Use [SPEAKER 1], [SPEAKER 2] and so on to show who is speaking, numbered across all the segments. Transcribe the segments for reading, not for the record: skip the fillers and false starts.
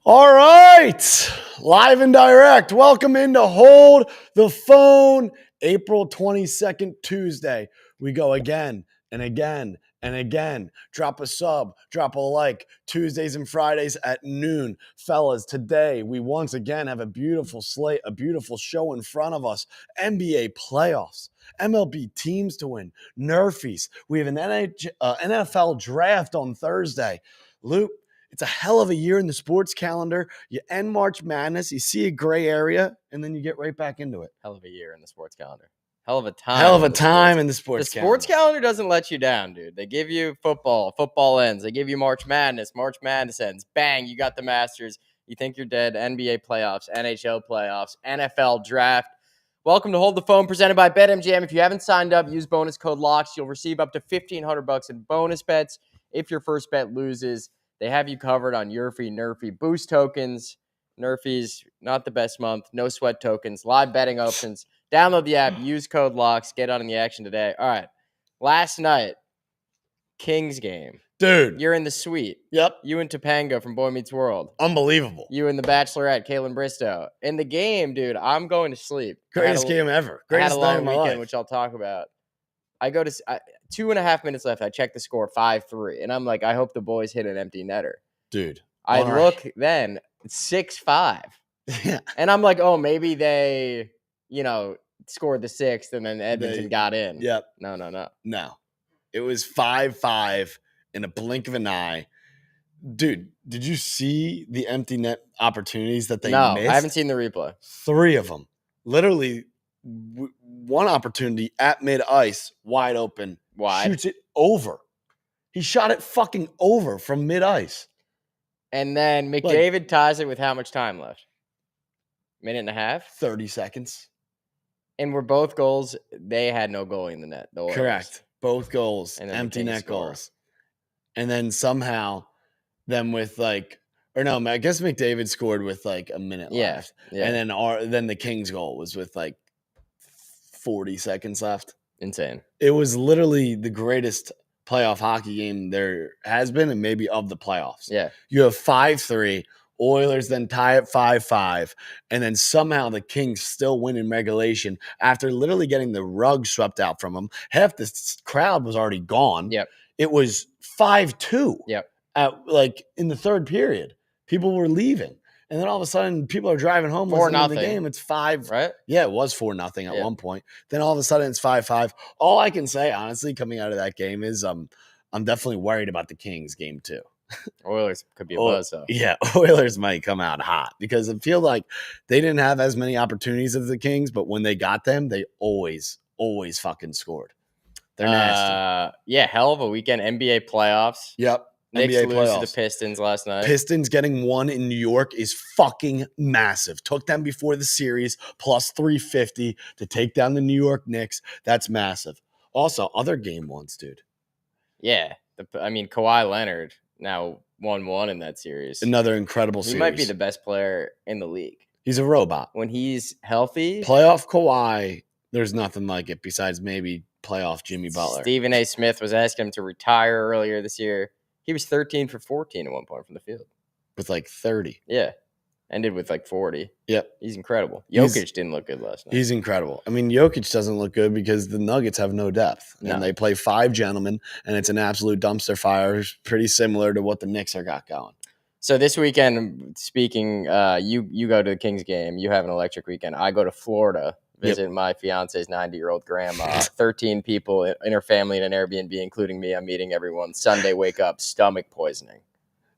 [SPEAKER 1] All right, live and direct. Welcome into Hold the Phone, April 22nd, Tuesday. We go again and again and again. Drop a sub, drop a like. Tuesdays and Fridays at noon. Fellas, today we once again have a beautiful slate, a beautiful show in front of us. NBA playoffs, MLB teams to win, Nerfies. We have an NFL draft on Thursday. Luke, it's a hell of a year in the sports calendar. You end March Madness, you see a gray area, and then you get right back into it.
[SPEAKER 2] Hell of a year in the sports calendar. Hell of a time.
[SPEAKER 1] Hell of a time in the sports calendar.
[SPEAKER 2] The sports calendar doesn't let you down, dude. They give you football ends. They give you March Madness ends. Bang, you got the Masters. You think you're dead. NBA playoffs, NHL playoffs, NFL draft. Welcome to Hold the Phone, presented by BetMGM. If you haven't signed up, use bonus code LOCKS. You'll receive up to $1,500 in bonus bets if your first bet loses. They have you covered on your free Nerfie boost tokens. Nerfies, not the best month. No sweat tokens. Live betting options. Download the app. Use code LOCKS. Get on the action today. All right. Last night, Kings game.
[SPEAKER 1] Dude.
[SPEAKER 2] You're in the suite.
[SPEAKER 1] Yep.
[SPEAKER 2] You and Topanga from Boy Meets World.
[SPEAKER 1] Unbelievable.
[SPEAKER 2] You and the Bachelorette, Caitlin Bristow. In the game, dude, I'm going to sleep.
[SPEAKER 1] Greatest game ever. Greatest
[SPEAKER 2] night
[SPEAKER 1] of my
[SPEAKER 2] weekend,
[SPEAKER 1] life.
[SPEAKER 2] which I'll talk about. I go to 2.5 minutes left. I check the score 5-3. And I'm like, I hope the boys hit an empty netter.
[SPEAKER 1] Dude.
[SPEAKER 2] I look then, it's 6-5.
[SPEAKER 1] Yeah.
[SPEAKER 2] And I'm like, oh, maybe they, scored the sixth and then Edmonton got in.
[SPEAKER 1] Yep.
[SPEAKER 2] No.
[SPEAKER 1] It was 5-5 in a blink of an eye. Dude, did you see the empty net opportunities that they missed?
[SPEAKER 2] No, I haven't seen the replay.
[SPEAKER 1] 3 of them. Literally, one opportunity at mid-ice, wide open. Shoots it over. He shot it fucking over from mid-ice.
[SPEAKER 2] And then McDavid ties it with how much time left? Minute and a half?
[SPEAKER 1] 30 seconds.
[SPEAKER 2] And were both goals, they had no goalie in the net. The
[SPEAKER 1] Correct. Both goals,
[SPEAKER 2] and
[SPEAKER 1] empty net goals. And then somehow, them with I guess McDavid scored with a minute left. Yeah. And then the Kings goal was with 40 seconds left.
[SPEAKER 2] Insane.
[SPEAKER 1] It was literally the greatest playoff hockey game there has been, and maybe of the playoffs.
[SPEAKER 2] Yeah.
[SPEAKER 1] You have 5-3. Oilers then tie at 5-5, and then somehow the Kings still win in regulation after literally getting the rug swept out from them. Half the crowd was already gone.
[SPEAKER 2] Yep.
[SPEAKER 1] It was 5-2.
[SPEAKER 2] Yep.
[SPEAKER 1] In the third period, people were leaving, and then all of a sudden, people are driving home.
[SPEAKER 2] 4-0
[SPEAKER 1] the game. It's 5,
[SPEAKER 2] right?
[SPEAKER 1] Yeah, it was 4-0 at one point. Then all of a sudden, it's 5-5. All I can say, honestly, coming out of that game is I'm definitely worried about the Kings game too.
[SPEAKER 2] Oilers could be a buzz, though.
[SPEAKER 1] Yeah, Oilers might come out hot because I feel like they didn't have as many opportunities as the Kings, but when they got them, they always fucking scored. They're nasty.
[SPEAKER 2] Yeah, hell of a weekend. NBA playoffs.
[SPEAKER 1] Yep.
[SPEAKER 2] Knicks
[SPEAKER 1] NBA
[SPEAKER 2] lose
[SPEAKER 1] playoffs.
[SPEAKER 2] to the Pistons last night.
[SPEAKER 1] Pistons getting one in New York is fucking massive. Took them before the series, plus 350 to take down the New York Knicks. That's massive. Also, other game ones, dude.
[SPEAKER 2] Yeah. Kawhi Leonard now 1-1 in that series.
[SPEAKER 1] Another incredible series.
[SPEAKER 2] He might be the best player in the league.
[SPEAKER 1] He's a robot.
[SPEAKER 2] When he's healthy.
[SPEAKER 1] Playoff Kawhi, there's nothing like it besides maybe playoff Jimmy Butler.
[SPEAKER 2] Stephen A. Smith was asking him to retire earlier this year. He was 13 for 14 at one point from the field.
[SPEAKER 1] With 30.
[SPEAKER 2] Yeah. Ended with 40.
[SPEAKER 1] Yep.
[SPEAKER 2] He's incredible. Jokic didn't look good last night.
[SPEAKER 1] He's incredible. Jokic doesn't look good because the Nuggets have no depth. No. And they play 5 gentlemen, and it's an absolute dumpster fire, pretty similar to what the Knicks are got going.
[SPEAKER 2] So this weekend, speaking, you go to the Kings game. You have an electric weekend. I go to Florida, visit my fiance's 90-year-old grandma. 13 people in her family in an Airbnb, including me. I'm meeting everyone. Sunday, wake up, stomach poisoning.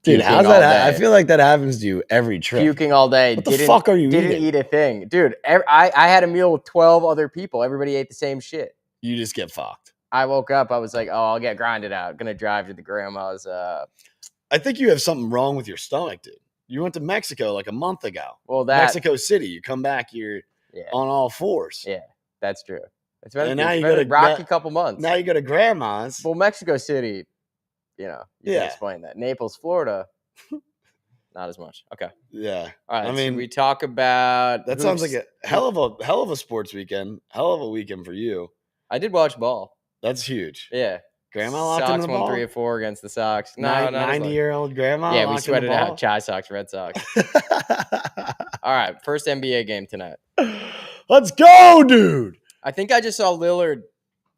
[SPEAKER 1] Dude, how's that? I feel like that happens to you every trip.
[SPEAKER 2] Puking all day.
[SPEAKER 1] What the fuck are you eating?
[SPEAKER 2] Didn't eat a thing. Dude, I had a meal with 12 other people. Everybody ate the same shit.
[SPEAKER 1] You just get fucked.
[SPEAKER 2] I woke up. I was like, oh, I'll get grinded out. Going to drive to the grandma's.
[SPEAKER 1] I think you have something wrong with your stomach, dude. You went to Mexico a month ago.
[SPEAKER 2] Well,
[SPEAKER 1] Mexico City. You come back, you're on all fours.
[SPEAKER 2] Yeah, that's true. It's been,
[SPEAKER 1] and now
[SPEAKER 2] it's
[SPEAKER 1] you
[SPEAKER 2] been a rocky couple months.
[SPEAKER 1] Now you go to grandma's.
[SPEAKER 2] Well, Mexico City, you can explain that. Naples, Florida, not as much. Okay.
[SPEAKER 1] Yeah.
[SPEAKER 2] All right. So we talk about
[SPEAKER 1] that. Sounds like a hell of a sports weekend. Hell of a weekend for you.
[SPEAKER 2] I did watch ball.
[SPEAKER 1] That's huge.
[SPEAKER 2] Yeah.
[SPEAKER 1] Grandma locked into
[SPEAKER 2] Sox
[SPEAKER 1] the
[SPEAKER 2] won
[SPEAKER 1] ball?
[SPEAKER 2] 3 of 4 against the Sox. No, not as long.
[SPEAKER 1] 90-year-old grandma
[SPEAKER 2] Yeah, we
[SPEAKER 1] locked in the
[SPEAKER 2] sweated
[SPEAKER 1] ball?
[SPEAKER 2] out. Chai Sox, Red Sox. All right, first NBA game tonight.
[SPEAKER 1] Let's go, dude.
[SPEAKER 2] I think I just saw Lillard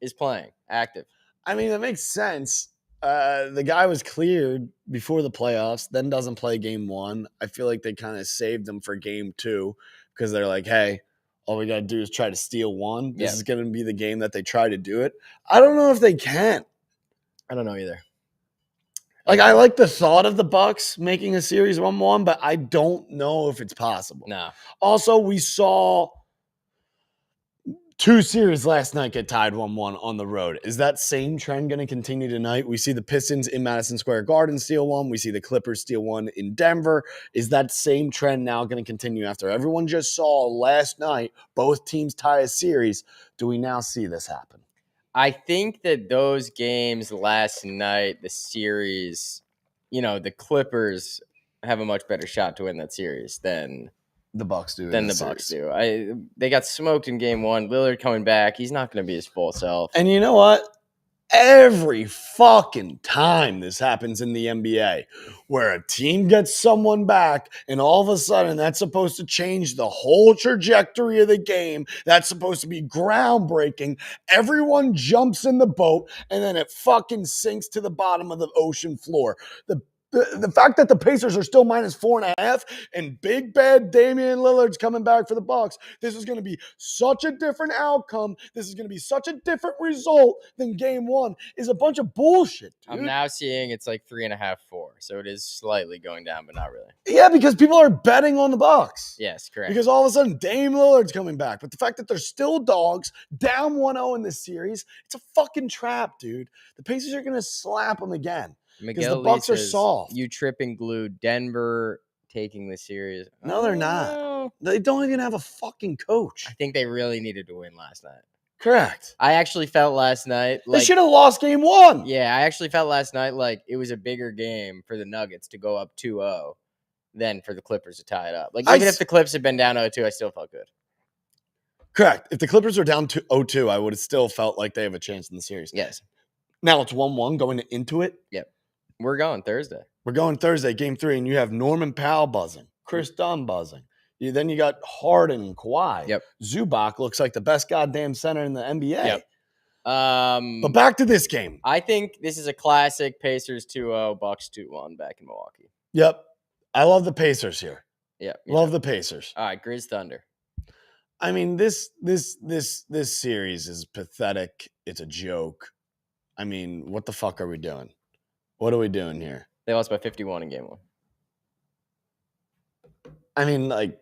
[SPEAKER 2] is playing, active.
[SPEAKER 1] I mean, that makes sense. The guy was cleared before the playoffs, then doesn't play game 1. I feel like they kind of saved him for game 2 because they're like, hey, all we got to do is try to steal 1. This is going to be the game that they try to do it. I don't know if they can.
[SPEAKER 2] I don't know either.
[SPEAKER 1] Like, I like the thought of the Bucks making a series 1-1, but I don't know if it's possible.
[SPEAKER 2] No.
[SPEAKER 1] Also, we saw 2 series last night get tied 1-1 on the road. Is that same trend going to continue tonight? We see the Pistons in Madison Square Garden steal 1. We see the Clippers steal 1 in Denver. Is that same trend now going to continue after everyone just saw last night both teams tie a series? Do we now see this happen?
[SPEAKER 2] I think that those games last night, the series, the Clippers have a much better shot to win that series than
[SPEAKER 1] the Bucks do.
[SPEAKER 2] Bucks do. They got smoked in game 1. Lillard coming back. He's not going to be his full self.
[SPEAKER 1] And you know what? Every fucking time this happens in the NBA, where a team gets someone back and all of a sudden that's supposed to change the whole trajectory of the game, that's supposed to be groundbreaking, everyone jumps in the boat and then it fucking sinks to the bottom of the ocean floor. The fact that the Pacers are still -4.5 and big bad Damian Lillard's coming back for the Bucks, this is going to be such a different outcome. This is going to be such a different result than game 1 is a bunch of bullshit, dude.
[SPEAKER 2] I'm now seeing it's like 3.5, 4. So it is slightly going down, but not really.
[SPEAKER 1] Yeah, because people are betting on the Bucks.
[SPEAKER 2] Yes, correct.
[SPEAKER 1] Because all of a sudden Dame Lillard's coming back. But the fact that they're still dogs, down 1-0 in this series, it's a fucking trap, dude. The Pacers are going to slap them again. Because the Bucks are soft.
[SPEAKER 2] You tripping glue. Denver taking the series.
[SPEAKER 1] No, they're not. They don't even have a fucking coach.
[SPEAKER 2] I think they really needed to win last night.
[SPEAKER 1] Correct.
[SPEAKER 2] I actually felt last night
[SPEAKER 1] like they should have lost game 1.
[SPEAKER 2] Yeah, I actually felt last night like it was a bigger game for the Nuggets to go up 2-0 than for the Clippers to tie it up. Like even if the Clips had been down 0-2, I still felt good.
[SPEAKER 1] Correct. If the Clippers were down 0-2, I would have still felt like they have a chance in the series.
[SPEAKER 2] Yes.
[SPEAKER 1] Now it's 1-1 going into it.
[SPEAKER 2] Yep. We're going Thursday.
[SPEAKER 1] We're going Thursday, game 3, and you have Norman Powell buzzing, Chris Dunn buzzing. Then you got Harden and Kawhi.
[SPEAKER 2] Yep.
[SPEAKER 1] Zubac looks like the best goddamn center in the NBA.
[SPEAKER 2] Yep.
[SPEAKER 1] But back to this game.
[SPEAKER 2] I think this is a classic Pacers 2-0, Bucks 2-1 back in Milwaukee.
[SPEAKER 1] Yep. I love the Pacers here.
[SPEAKER 2] Yep.
[SPEAKER 1] Love the Pacers.
[SPEAKER 2] All right, Grizz Thunder.
[SPEAKER 1] I mean, this series is pathetic. It's a joke. I mean, what the fuck are we doing? What are we doing here?
[SPEAKER 2] They lost by 51 in game 1.
[SPEAKER 1] I mean, like,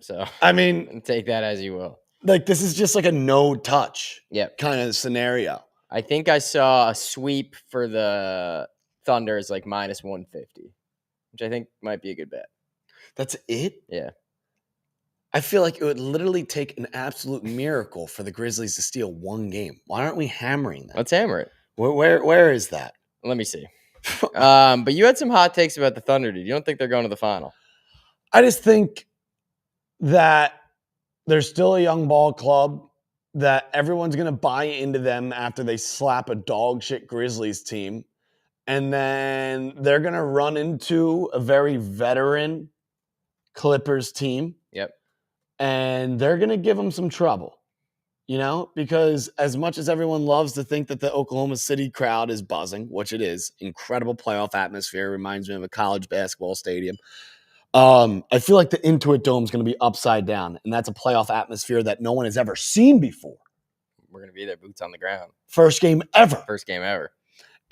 [SPEAKER 2] so
[SPEAKER 1] I mean,
[SPEAKER 2] take that as you will.
[SPEAKER 1] Like, this is just like a no touch
[SPEAKER 2] kind
[SPEAKER 1] of scenario.
[SPEAKER 2] I think I saw a sweep for the Thunder is like -150, which I think might be a good bet.
[SPEAKER 1] That's it?
[SPEAKER 2] Yeah.
[SPEAKER 1] I feel like it would literally take an absolute miracle for the Grizzlies to steal 1 game. Why aren't we hammering that?
[SPEAKER 2] Let's hammer it.
[SPEAKER 1] Where is that?
[SPEAKER 2] Let me see. But you had some hot takes about the Thunder, dude. You don't think they're going to the final?
[SPEAKER 1] I just think that they're still a young ball club, that everyone's going to buy into them after they slap a dog shit Grizzlies team. And then they're going to run into a very veteran Clippers team.
[SPEAKER 2] Yep.
[SPEAKER 1] And they're going to give them some trouble, because as much as everyone loves to think that the Oklahoma City crowd is buzzing, which it is, incredible playoff atmosphere, reminds me of a college basketball stadium. I feel like the Intuit Dome is going to be upside down, and that's a playoff atmosphere that no one has ever seen before.
[SPEAKER 2] We're going to be there, boots on the ground.
[SPEAKER 1] First game ever.
[SPEAKER 2] First game ever.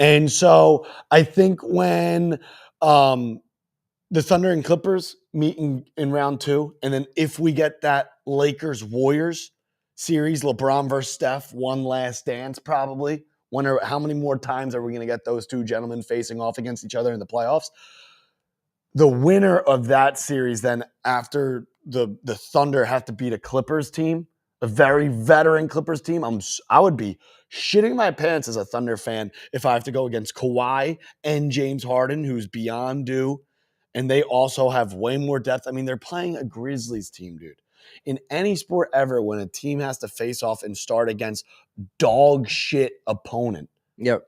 [SPEAKER 1] And so I think when the Thunder and Clippers meet in round 2, and then if we get that Lakers-Warriors series, LeBron versus Steph, one last dance probably. Wonder how many more times are we going to get those two gentlemen facing off against each other in the playoffs? The winner of that series then, after the Thunder have to beat a Clippers team, a very veteran Clippers team, I would be shitting my pants as a Thunder fan if I have to go against Kawhi and James Harden, who's beyond due, and they also have way more depth. I mean, they're playing a Grizzlies team, dude. In any sport ever, when a team has to face off and start against dog shit opponent.
[SPEAKER 2] Yep.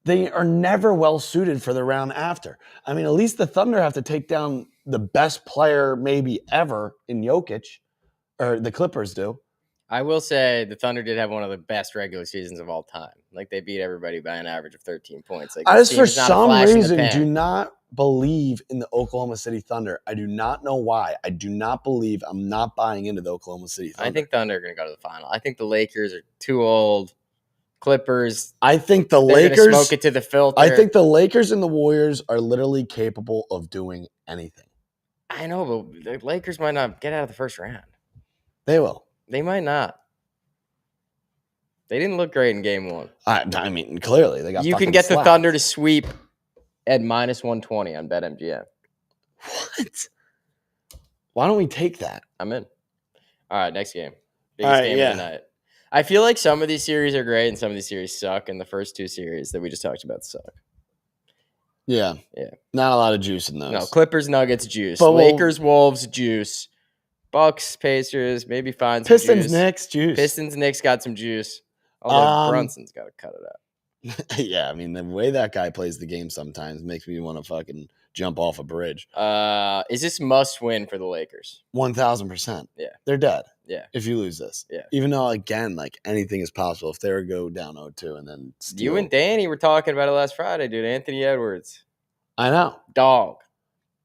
[SPEAKER 1] They are never well suited for the round after. I mean, at least the Thunder have to take down the best player maybe ever in Jokic, or the Clippers do.
[SPEAKER 2] I will say the Thunder did have one of the best regular seasons of all time. Like, they beat everybody by an average of 13 points. Like,
[SPEAKER 1] I
[SPEAKER 2] this
[SPEAKER 1] just,
[SPEAKER 2] team
[SPEAKER 1] for
[SPEAKER 2] is not a
[SPEAKER 1] some
[SPEAKER 2] flash in the
[SPEAKER 1] reason,
[SPEAKER 2] pan.
[SPEAKER 1] do not believe in the Oklahoma City Thunder. I do not know why. I do not believe. I'm not buying into the Oklahoma City Thunder.
[SPEAKER 2] I think Thunder are going to go to the final. I think the Lakers are too old. Clippers,
[SPEAKER 1] I think the
[SPEAKER 2] they're
[SPEAKER 1] Lakers
[SPEAKER 2] going to smoke it to the filter.
[SPEAKER 1] I think the Lakers and the Warriors are literally capable of doing anything.
[SPEAKER 2] I know, but the Lakers might not get out of the first round.
[SPEAKER 1] They will.
[SPEAKER 2] They might not. They didn't look great in game one.
[SPEAKER 1] I mean, clearly they got.
[SPEAKER 2] You can get the Thunder to sweep at -120 on BetMGM.
[SPEAKER 1] What? Why don't we take that?
[SPEAKER 2] I'm in. All right, next game.
[SPEAKER 1] All right,
[SPEAKER 2] game
[SPEAKER 1] yeah.
[SPEAKER 2] of the night. I feel like some of these series are great and some of these series suck, and the first two series that we just talked about suck.
[SPEAKER 1] Yeah.
[SPEAKER 2] Yeah.
[SPEAKER 1] Not a lot of juice in those.
[SPEAKER 2] No, Clippers, Nuggets, juice.
[SPEAKER 1] But
[SPEAKER 2] Lakers, Wolves, juice. Bucks, Pacers, maybe find some
[SPEAKER 1] Pistons,
[SPEAKER 2] juice.
[SPEAKER 1] Knicks, juice.
[SPEAKER 2] Pistons, Knicks got some juice. Although Brunson's got to cut it out.
[SPEAKER 1] Yeah, I mean, the way that guy plays the game sometimes makes me want to fucking jump off a bridge.
[SPEAKER 2] Is this must win for the Lakers?
[SPEAKER 1] 1,000%.
[SPEAKER 2] Yeah.
[SPEAKER 1] They're dead.
[SPEAKER 2] Yeah.
[SPEAKER 1] If you lose this.
[SPEAKER 2] Yeah.
[SPEAKER 1] Even though, again, like anything is possible. If they were to go down 0-2 and then steal.
[SPEAKER 2] You and Danny were talking about it last Friday, dude. Anthony Edwards.
[SPEAKER 1] I know.
[SPEAKER 2] Dog.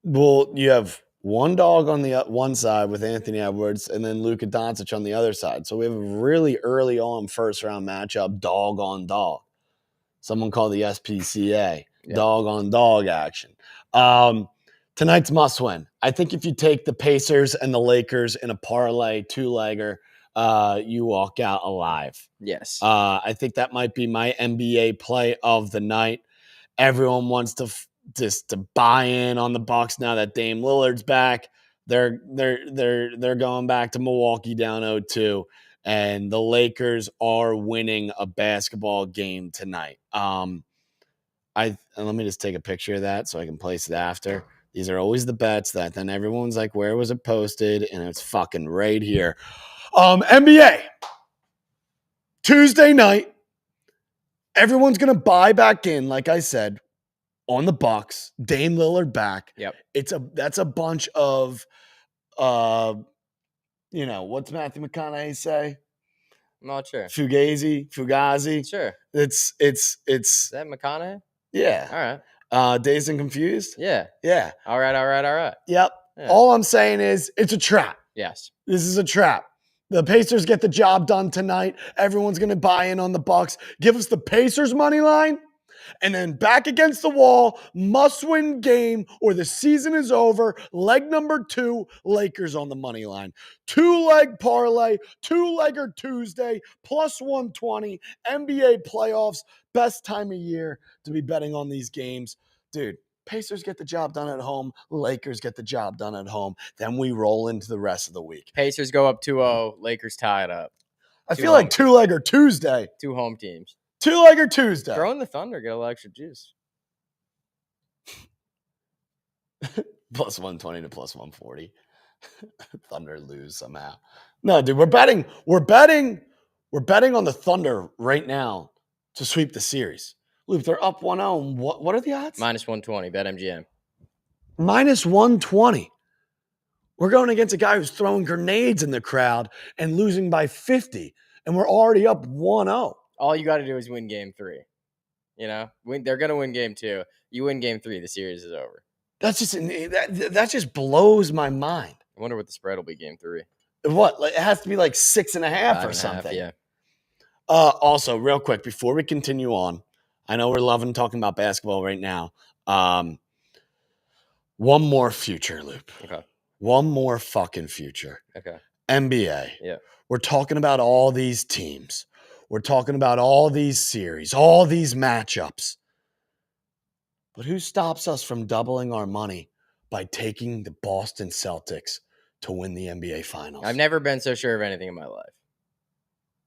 [SPEAKER 1] Well, you have one dog on the one side with Anthony Edwards and then Luka Doncic on the other side. So we have a really early on first round matchup, dog on dog. Someone called the SPCA, dog on dog action. Tonight's must win. I think if you take the Pacers and the Lakers in a parlay two-legger, you walk out alive.
[SPEAKER 2] Yes.
[SPEAKER 1] I think that might be my NBA play of the night. Everyone wants to just to buy in on the Bucks now that Dame Lillard's back. They're going back to Milwaukee down 0-2, and the Lakers are winning a basketball game tonight. And let me just take a picture of that so I can place it after. These are always the bets that then everyone's like, where was it posted? And it's fucking right here. NBA Tuesday night. Everyone's gonna buy back in, like I said, on the Bucks. Dame Lillard back.
[SPEAKER 2] Yep.
[SPEAKER 1] That's a bunch of what's Matthew McConaughey say?
[SPEAKER 2] I'm not sure.
[SPEAKER 1] Fugazi.
[SPEAKER 2] Sure.
[SPEAKER 1] It's
[SPEAKER 2] Is that McConaughey?
[SPEAKER 1] yeah.
[SPEAKER 2] All right.
[SPEAKER 1] Dazed and Confused.
[SPEAKER 2] Yeah.
[SPEAKER 1] Yeah.
[SPEAKER 2] All right.
[SPEAKER 1] Yep.
[SPEAKER 2] Yeah.
[SPEAKER 1] All I'm saying is it's a trap.
[SPEAKER 2] Yes.
[SPEAKER 1] This is a trap. The Pacers get the job done tonight. Everyone's going to buy in on the Bucks. Give us the Pacers money line. And then back against the wall, must-win game, or the season is over. Leg number 2, Lakers on the money line. 2-leg parlay, 2-legger Tuesday, +120, NBA playoffs, best time of year to be betting on these games. Dude, Pacers get the job done at home. Lakers get the job done at home. Then we roll into the rest of the week.
[SPEAKER 2] Pacers go up 2-0. Lakers tie it up.
[SPEAKER 1] I feel like 2-legger Tuesday.
[SPEAKER 2] 2 home teams.
[SPEAKER 1] 2-legger Tuesday.
[SPEAKER 2] Throw in the Thunder, get a little extra juice.
[SPEAKER 1] +120 to +140. Thunder lose somehow. No, dude, we're betting on the Thunder right now to sweep the series. Look, they're up 1-0. What are the odds?
[SPEAKER 2] -120, BetMGM.
[SPEAKER 1] -120. We're going against a guy who's throwing grenades in the crowd and losing by 50, and we're already up 1-0.
[SPEAKER 2] All you got to do is win game 3. You know, they're going to win game 2. You win game 3, the series is over.
[SPEAKER 1] That just blows my mind.
[SPEAKER 2] I wonder what the spread will be game 3.
[SPEAKER 1] What? It has to be like 6.5 or something.
[SPEAKER 2] Yeah.
[SPEAKER 1] Also, real quick, before we continue on, I know we're loving talking about basketball right now. One more future loop.
[SPEAKER 2] Okay.
[SPEAKER 1] One more fucking future.
[SPEAKER 2] Okay.
[SPEAKER 1] NBA.
[SPEAKER 2] Yeah.
[SPEAKER 1] We're talking about all these teams. We're talking about all these series, all these matchups. But who stops us from doubling our money by taking the Boston Celtics to win the NBA Finals?
[SPEAKER 2] I've never been so sure of anything in my life.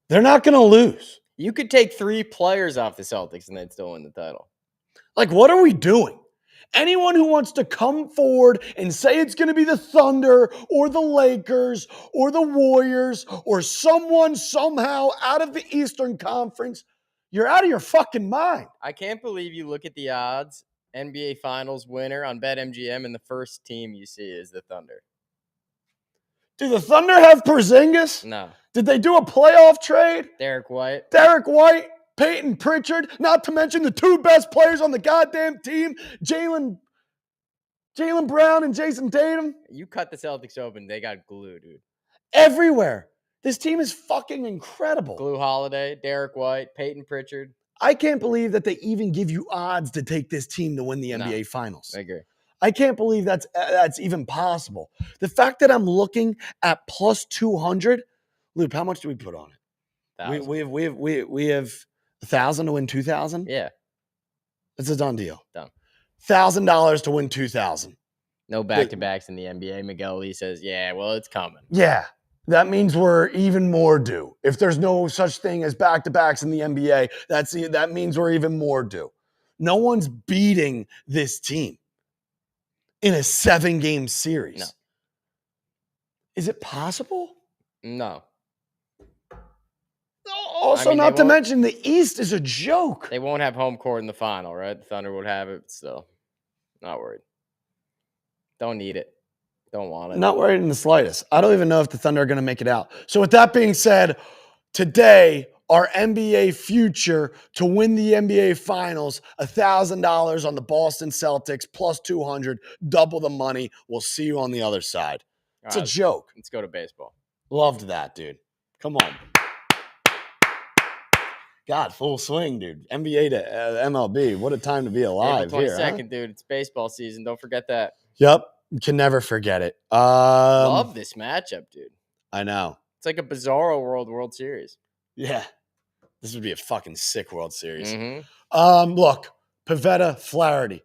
[SPEAKER 1] They're not going to lose.
[SPEAKER 2] You could take 3 players off the Celtics and they'd still win the title.
[SPEAKER 1] Like, what are we doing? Anyone who wants to come forward and say it's going to be the Thunder or the Lakers or the Warriors or someone somehow out of the Eastern Conference, you're out of your fucking mind.
[SPEAKER 2] I can't believe you look at the odds. NBA Finals winner on BetMGM, and the first team you see is the Thunder.
[SPEAKER 1] Do the Thunder have Porzingis?
[SPEAKER 2] No.
[SPEAKER 1] Did they do a playoff trade?
[SPEAKER 2] Derek White.
[SPEAKER 1] Derek White, Peyton Pritchard, not to mention the two best players on the goddamn team, Jaylen Brown and Jason Tatum.
[SPEAKER 2] You cut the Celtics open, they got glue, dude.
[SPEAKER 1] Everywhere. This team is fucking incredible.
[SPEAKER 2] Glue Holiday, Derek White, Peyton Pritchard.
[SPEAKER 1] I can't believe that they even give you odds to take this team to win the NBA Finals.
[SPEAKER 2] I agree.
[SPEAKER 1] I can't believe that's even possible. The fact that I'm looking at plus 200, Luke, how much do we put on it? We have 1,000 to win 2,000.
[SPEAKER 2] Yeah,
[SPEAKER 1] it's a done deal.
[SPEAKER 2] Done.
[SPEAKER 1] $1,000 to win 2,000.
[SPEAKER 2] No back-to-backs in the NBA. Miguel Lee says, "Yeah, well, it's coming."
[SPEAKER 1] Yeah, that means we're even more due. If there's no such thing as back-to-backs in the NBA, that means we're even more due. No one's beating this team in a 7-game series.
[SPEAKER 2] No.
[SPEAKER 1] Is it possible?
[SPEAKER 2] No.
[SPEAKER 1] Also, not to mention the East is a joke.
[SPEAKER 2] They won't have home court in the final, right? The Thunder would have it, still. Not worried. Don't need it. Don't want it.
[SPEAKER 1] Not worried in the slightest. I don't even know if the Thunder are going to make it out. So with that being said, today, our NBA future to win the NBA Finals, $1,000 on the Boston Celtics, plus 200, double the money. We'll see you on the other side. It's a joke.
[SPEAKER 2] Let's go to baseball.
[SPEAKER 1] Loved that, dude. Come on. God, full swing, dude. NBA to MLB. What a time to be alive
[SPEAKER 2] April 22nd,
[SPEAKER 1] here,
[SPEAKER 2] dude. It's baseball season. Don't forget that.
[SPEAKER 1] Yep. Can never forget it.
[SPEAKER 2] Love this matchup, dude.
[SPEAKER 1] I know.
[SPEAKER 2] It's like a bizarro World Series.
[SPEAKER 1] Yeah. This would be a fucking sick World Series.
[SPEAKER 2] Mm-hmm.
[SPEAKER 1] Look, Pivetta, Flaherty.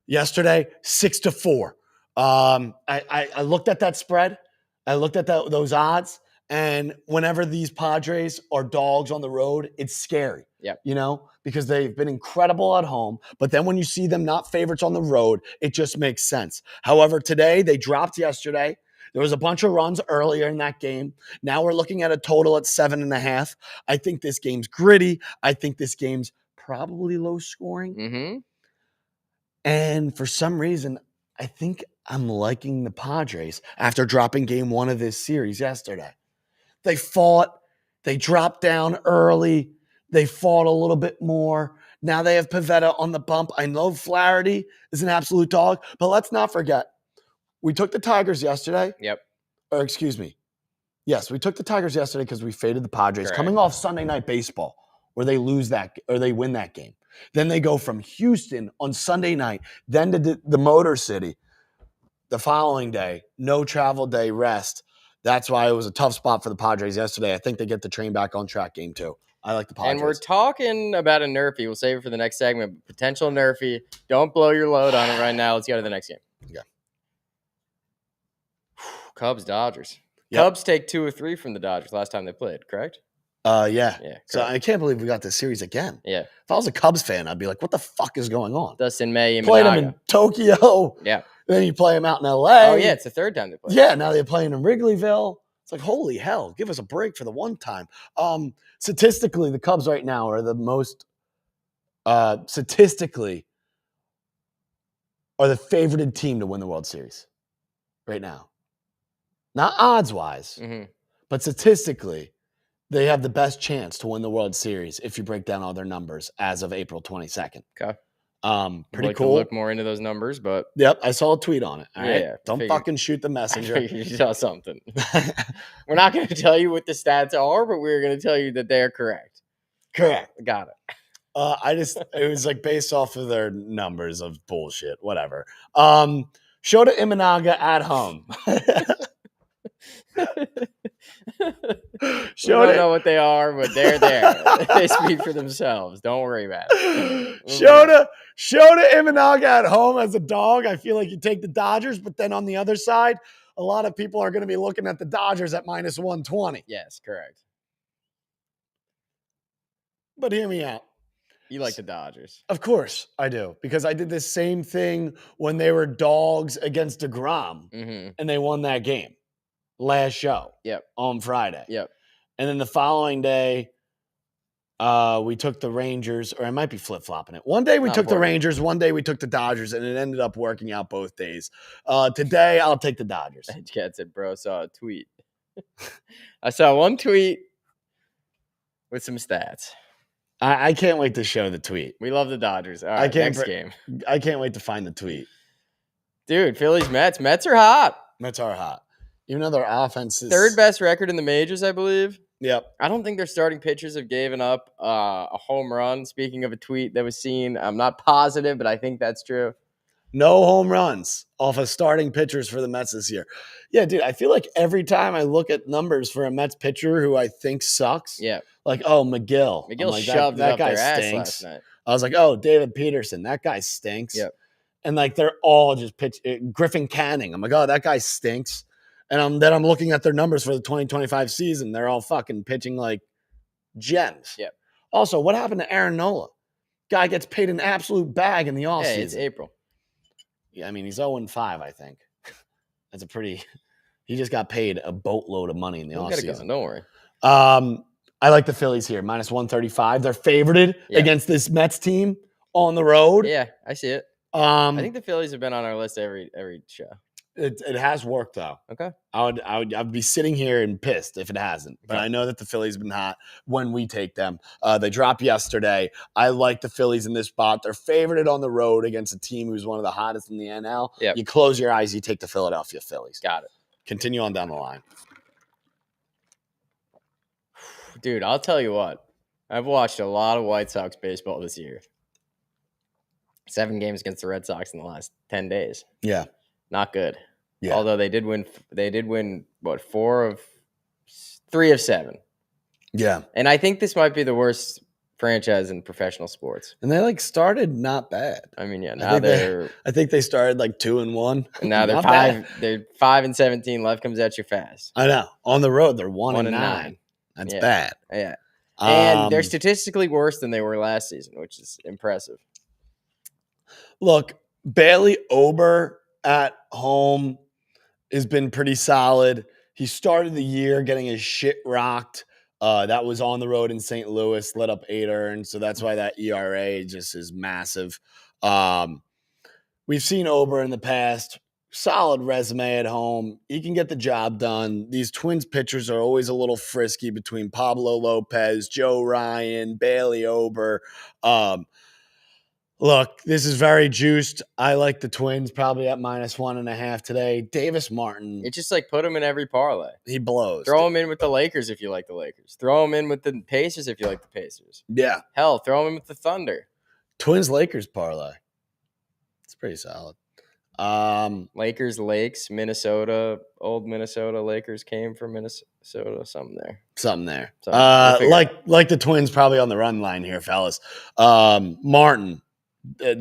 [SPEAKER 1] Yesterday, 6-4. I looked at that spread. I looked at those odds. And whenever these Padres are dogs on the road, it's scary.
[SPEAKER 2] Yeah.
[SPEAKER 1] You know, because they've been incredible at home. But then when you see them not favorites on the road, it just makes sense. However, today they dropped yesterday. There was a bunch of runs earlier in that game. Now we're looking at a total at 7.5. I think this game's gritty. I think this game's probably low scoring.
[SPEAKER 2] Mm-hmm.
[SPEAKER 1] And for some reason, I think I'm liking the Padres after dropping game 1 of this series yesterday. They fought. They dropped down early. They fought a little bit more. Now they have Pivetta on the bump. I know Flaherty is an absolute dog, but let's not forget, we took the Tigers yesterday.
[SPEAKER 2] Yep.
[SPEAKER 1] Or excuse me. Yes, we took the Tigers yesterday because we faded the Padres.
[SPEAKER 2] Correct.
[SPEAKER 1] Coming off Sunday Night Baseball, where they lose that or they win that game. Then they go from Houston on Sunday night, then to the Motor City the following day. No travel day, rest. That's why it was a tough spot for the Padres yesterday. I think they get the train back on track game 2. I like the Padres.
[SPEAKER 2] And we're talking about a Nerfie. We'll save it for the next segment. Potential Nerfie. Don't blow your load on it right now. Let's go to the next game.
[SPEAKER 1] Yeah.
[SPEAKER 2] Cubs, Dodgers.
[SPEAKER 1] Yep.
[SPEAKER 2] Cubs take 2 or 3 from the Dodgers last time they played, correct?
[SPEAKER 1] Yeah.
[SPEAKER 2] Yeah.
[SPEAKER 1] So I can't believe we got this series again.
[SPEAKER 2] Yeah.
[SPEAKER 1] If I was a Cubs fan, I'd be like, what the fuck is going on?
[SPEAKER 2] Dustin May and
[SPEAKER 1] Played them in Tokyo.
[SPEAKER 2] Yeah.
[SPEAKER 1] Then you play them out in LA.
[SPEAKER 2] Oh, yeah. It's the third time they played.
[SPEAKER 1] Yeah. Now they're playing in Wrigleyville. It's like, holy hell, give us a break for the one time. Statistically, the Cubs right now are the most statistically are the favorited team to win the World Series right now. Not odds-wise, but statistically, they have the best chance to win the World Series if you break down all their numbers as of April 22nd.
[SPEAKER 2] Okay.
[SPEAKER 1] Pretty
[SPEAKER 2] like
[SPEAKER 1] cool.
[SPEAKER 2] To look more into those numbers, but
[SPEAKER 1] yep, I saw a tweet on it. All right,
[SPEAKER 2] yeah,
[SPEAKER 1] don't fucking shoot the messenger.
[SPEAKER 2] You saw something. We're not going to tell you what the stats are, but we're going to tell you that they're correct.
[SPEAKER 1] Correct.
[SPEAKER 2] Got it.
[SPEAKER 1] It was like based off of their numbers of bullshit, whatever. Shota Imanaga at home.
[SPEAKER 2] We don't know what they are, but they're there. They speak for themselves. Don't worry about it.
[SPEAKER 1] Shota Imanaga at home as a dog. I feel like you take the Dodgers, but then on the other side, a lot of people are going to be looking at the Dodgers at minus 120.
[SPEAKER 2] Yes, correct.
[SPEAKER 1] But hear me out.
[SPEAKER 2] You like the Dodgers.
[SPEAKER 1] Of course I do, because I did the same thing when they were dogs against DeGrom,
[SPEAKER 2] Mm-hmm.
[SPEAKER 1] and they won that game last show
[SPEAKER 2] Yep.
[SPEAKER 1] on Friday.
[SPEAKER 2] Yep.
[SPEAKER 1] And then the following day, we took the Rangers, or I might be flip-flopping it. One day we
[SPEAKER 2] Not
[SPEAKER 1] took the
[SPEAKER 2] important.
[SPEAKER 1] Rangers, one day we took the Dodgers, and it ended up working out both days. Today, I'll take the Dodgers.
[SPEAKER 2] That cat said, bro, saw a tweet. I saw one tweet with some stats.
[SPEAKER 1] I can't wait to show the tweet.
[SPEAKER 2] We love the Dodgers. All right, next game.
[SPEAKER 1] I can't wait to find the tweet.
[SPEAKER 2] Dude, Phillies, Mets. Mets are hot.
[SPEAKER 1] Mets are hot. Even though their offense is...
[SPEAKER 2] Third best record in the majors, I believe.
[SPEAKER 1] Yep.
[SPEAKER 2] I don't think their starting pitchers have given up a home run. Speaking of a tweet that was seen, I'm not positive, but I think that's true.
[SPEAKER 1] No home runs off of starting pitchers for the Mets this year. Yeah, dude, I feel like every time I look at numbers for a Mets pitcher who I think sucks,
[SPEAKER 2] Yeah.
[SPEAKER 1] like, oh, McGill.
[SPEAKER 2] McGill
[SPEAKER 1] like,
[SPEAKER 2] shoved
[SPEAKER 1] that
[SPEAKER 2] it up
[SPEAKER 1] guy
[SPEAKER 2] their
[SPEAKER 1] stinks.
[SPEAKER 2] ass last night.
[SPEAKER 1] I was like, oh, David Peterson, that guy stinks.
[SPEAKER 2] Yep.
[SPEAKER 1] And like they're all just Griffin Canning. I'm like, oh, that guy stinks. And then I'm looking at their numbers for the 2025 season. They're all fucking pitching like gems.
[SPEAKER 2] Yep.
[SPEAKER 1] Also, what happened to Aaron Nola? Guy gets paid an absolute bag in the offseason.
[SPEAKER 2] Hey, it's April.
[SPEAKER 1] Yeah, I mean, he's 0-5, I think. That's a pretty... He just got paid a boatload of money in the offseason.
[SPEAKER 2] Don't worry.
[SPEAKER 1] I like the Phillies here, minus 135. They're favorited against this Mets team on the road.
[SPEAKER 2] Yeah, I see it. I think the Phillies have been on our list every show.
[SPEAKER 1] It has worked though.
[SPEAKER 2] Okay.
[SPEAKER 1] I'd be sitting here and pissed if it hasn't. But I know that the Phillies have been hot when we take them. They dropped yesterday. I like the Phillies in this spot. They're favorited on the road against a team who's one of the hottest in the NL.
[SPEAKER 2] Yep.
[SPEAKER 1] You close your eyes, you take the Philadelphia Phillies.
[SPEAKER 2] Got it.
[SPEAKER 1] Continue on down the line.
[SPEAKER 2] Dude, I'll tell you what. I've watched a lot of White Sox baseball this year. 7 games against the Red Sox in the last 10 days.
[SPEAKER 1] Yeah.
[SPEAKER 2] Not good.
[SPEAKER 1] Yeah.
[SPEAKER 2] Although they did win what, 3 of 7.
[SPEAKER 1] Yeah.
[SPEAKER 2] And I think this might be the worst franchise in professional sports.
[SPEAKER 1] And they started not bad.
[SPEAKER 2] I mean, yeah, now
[SPEAKER 1] I think they started 2-1.
[SPEAKER 2] And now they're 5. They're 5-17. Life comes at you fast.
[SPEAKER 1] I know. On the road, they're 1-9. That's bad.
[SPEAKER 2] Yeah. And they're statistically worse than they were last season, which is impressive.
[SPEAKER 1] Look, Bailey Ober at home has been pretty solid. He started the year getting his shit rocked. That was on the road in St. Louis, let up 8 earned. So that's why that ERA just is massive. We've seen Ober in the past. Solid resume at home. He can get the job done. These Twins pitchers are always a little frisky between Pablo Lopez, Joe Ryan, Bailey Ober. Look, this is very juiced. I like the Twins probably at minus 1.5 today. Davis Martin.
[SPEAKER 2] It's just put him in every parlay.
[SPEAKER 1] He blows.
[SPEAKER 2] Throw him in with the Lakers if you like the Lakers. Throw him in with the Pacers if you like the Pacers.
[SPEAKER 1] Yeah.
[SPEAKER 2] Hell, throw him in with the Thunder.
[SPEAKER 1] Twins Lakers parlay. It's pretty solid.
[SPEAKER 2] Lakers, Lakes, Minnesota, old Minnesota Lakers came from Minnesota. Something there.
[SPEAKER 1] Like the Twins probably on the run line here, fellas. Martin.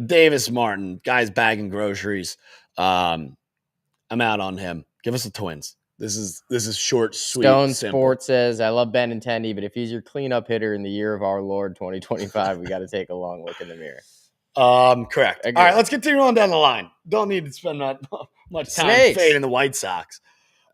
[SPEAKER 1] Davis Martin, guy's bagging groceries. I'm out on him. Give us the Twins. This is short, sweet.
[SPEAKER 2] Stone
[SPEAKER 1] simple.
[SPEAKER 2] Sports says, I love Benintendi, but if he's your cleanup hitter in the year of our Lord 2025, we got to take a long look in the mirror.
[SPEAKER 1] Correct.
[SPEAKER 2] Agreed.
[SPEAKER 1] All right, let's continue on down the line. Don't need to spend that much time fading the White Sox.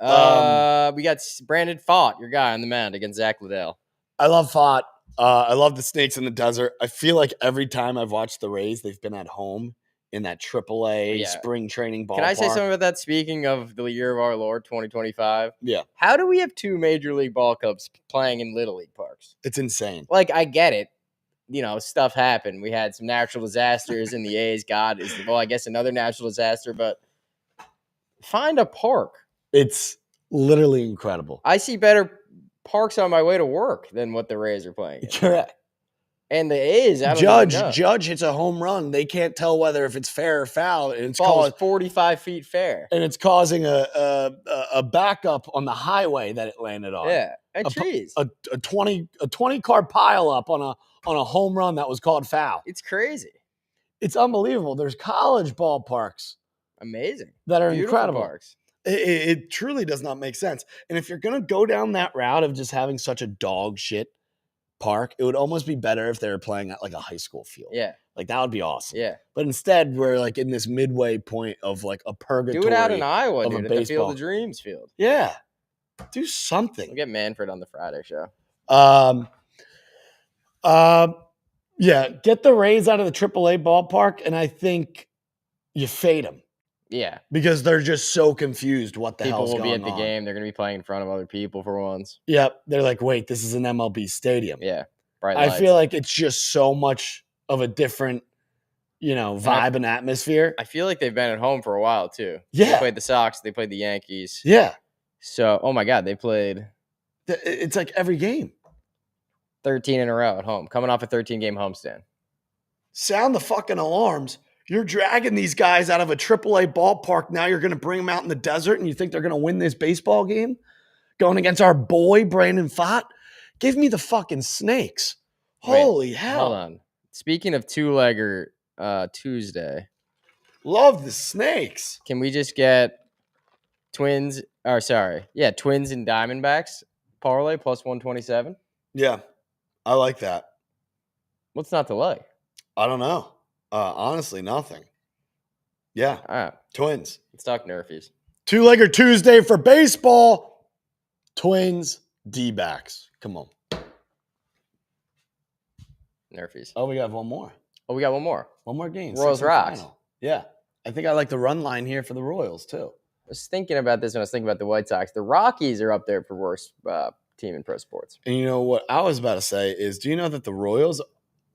[SPEAKER 2] We got Brandon Pfaadt, your guy on the mound against Zach Liddell.
[SPEAKER 1] I love Pfaadt. I love the Snakes in the Desert. I feel like every time I've watched the Rays, they've been at home in that AAA spring training ballpark.
[SPEAKER 2] Can I say something about that? Speaking of the year of our Lord 2025,
[SPEAKER 1] yeah.
[SPEAKER 2] How do we have 2 major league ball clubs playing in Little League parks?
[SPEAKER 1] It's insane.
[SPEAKER 2] I get it. Stuff happened. We had some natural disasters in the A's. I guess another natural disaster, but find a park.
[SPEAKER 1] It's literally incredible.
[SPEAKER 2] I see better parks on my way to work than what the Rays are playing in.
[SPEAKER 1] Correct.
[SPEAKER 2] And the A's,
[SPEAKER 1] Judge hits a home run. They can't tell whether if it's fair or foul. And it's
[SPEAKER 2] called 45 feet fair.
[SPEAKER 1] And it's causing a backup on the highway that it landed on.
[SPEAKER 2] Yeah. And trees.
[SPEAKER 1] A 20 car pile up on a home run that was called foul.
[SPEAKER 2] It's crazy.
[SPEAKER 1] It's unbelievable. There's college ballparks.
[SPEAKER 2] Amazing.
[SPEAKER 1] That are
[SPEAKER 2] Beautiful
[SPEAKER 1] incredible.
[SPEAKER 2] Parks.
[SPEAKER 1] It truly does not make sense. And if you're going to go down that route of just having such a dog shit park. It would almost be better if they were playing at like a high school field.
[SPEAKER 2] Yeah.
[SPEAKER 1] Like that would be awesome.
[SPEAKER 2] Yeah.
[SPEAKER 1] But instead, we're like in this midway point of like a purgatory.
[SPEAKER 2] Do it out in Iowa,
[SPEAKER 1] of a
[SPEAKER 2] dude, at the Field
[SPEAKER 1] baseball.
[SPEAKER 2] of Dreams field.
[SPEAKER 1] Yeah. Do something.
[SPEAKER 2] We'll get Manfred on the Friday show.
[SPEAKER 1] Yeah, get the Rays out of the AAA ballpark, and I think you fade them.
[SPEAKER 2] Yeah.
[SPEAKER 1] Because they're just so confused what the hell's going on.
[SPEAKER 2] People will be at the game. They're going to be playing in front of other people for once.
[SPEAKER 1] Yep. They're like, wait, this is an MLB stadium.
[SPEAKER 2] Yeah. Bright
[SPEAKER 1] I
[SPEAKER 2] lights.
[SPEAKER 1] feel like it's just so much of a different, vibe and atmosphere.
[SPEAKER 2] I feel like they've been at home for a while, too.
[SPEAKER 1] Yeah.
[SPEAKER 2] They played the Sox. They played the Yankees.
[SPEAKER 1] Yeah.
[SPEAKER 2] So, oh my God, they played
[SPEAKER 1] It's like every game.
[SPEAKER 2] 13 in a row at home, coming off a 13-game homestand.
[SPEAKER 1] Sound the fucking alarms. You're dragging these guys out of a AAA ballpark. Now you're going to bring them out in the desert and you think they're going to win this baseball game? Going against our boy, Brandon Pfaadt? Give me the fucking Snakes. Holy hell.
[SPEAKER 2] Hold on. Speaking of two-legger Tuesday.
[SPEAKER 1] Love the Snakes.
[SPEAKER 2] Can we just get Twins and Diamondbacks parlay plus 127?
[SPEAKER 1] Yeah, I like that.
[SPEAKER 2] What's not to like?
[SPEAKER 1] I don't know. Honestly, nothing. Yeah,
[SPEAKER 2] All right.
[SPEAKER 1] Twins.
[SPEAKER 2] Let's talk Nerfies.
[SPEAKER 1] Two-legger Tuesday for baseball. Twins, D-backs. Come on.
[SPEAKER 2] Nerfies.
[SPEAKER 1] Oh, we got one more.
[SPEAKER 2] Oh, we got one more.
[SPEAKER 1] One more game.
[SPEAKER 2] Royals
[SPEAKER 1] Sixth and
[SPEAKER 2] rocks.
[SPEAKER 1] final. Yeah. I think I like the run line here for the Royals, too.
[SPEAKER 2] I was thinking about this when I was thinking about the White Sox. The Rockies are up there for worst team in pro sports.
[SPEAKER 1] And you know what I was about to say is, do you know that the Royals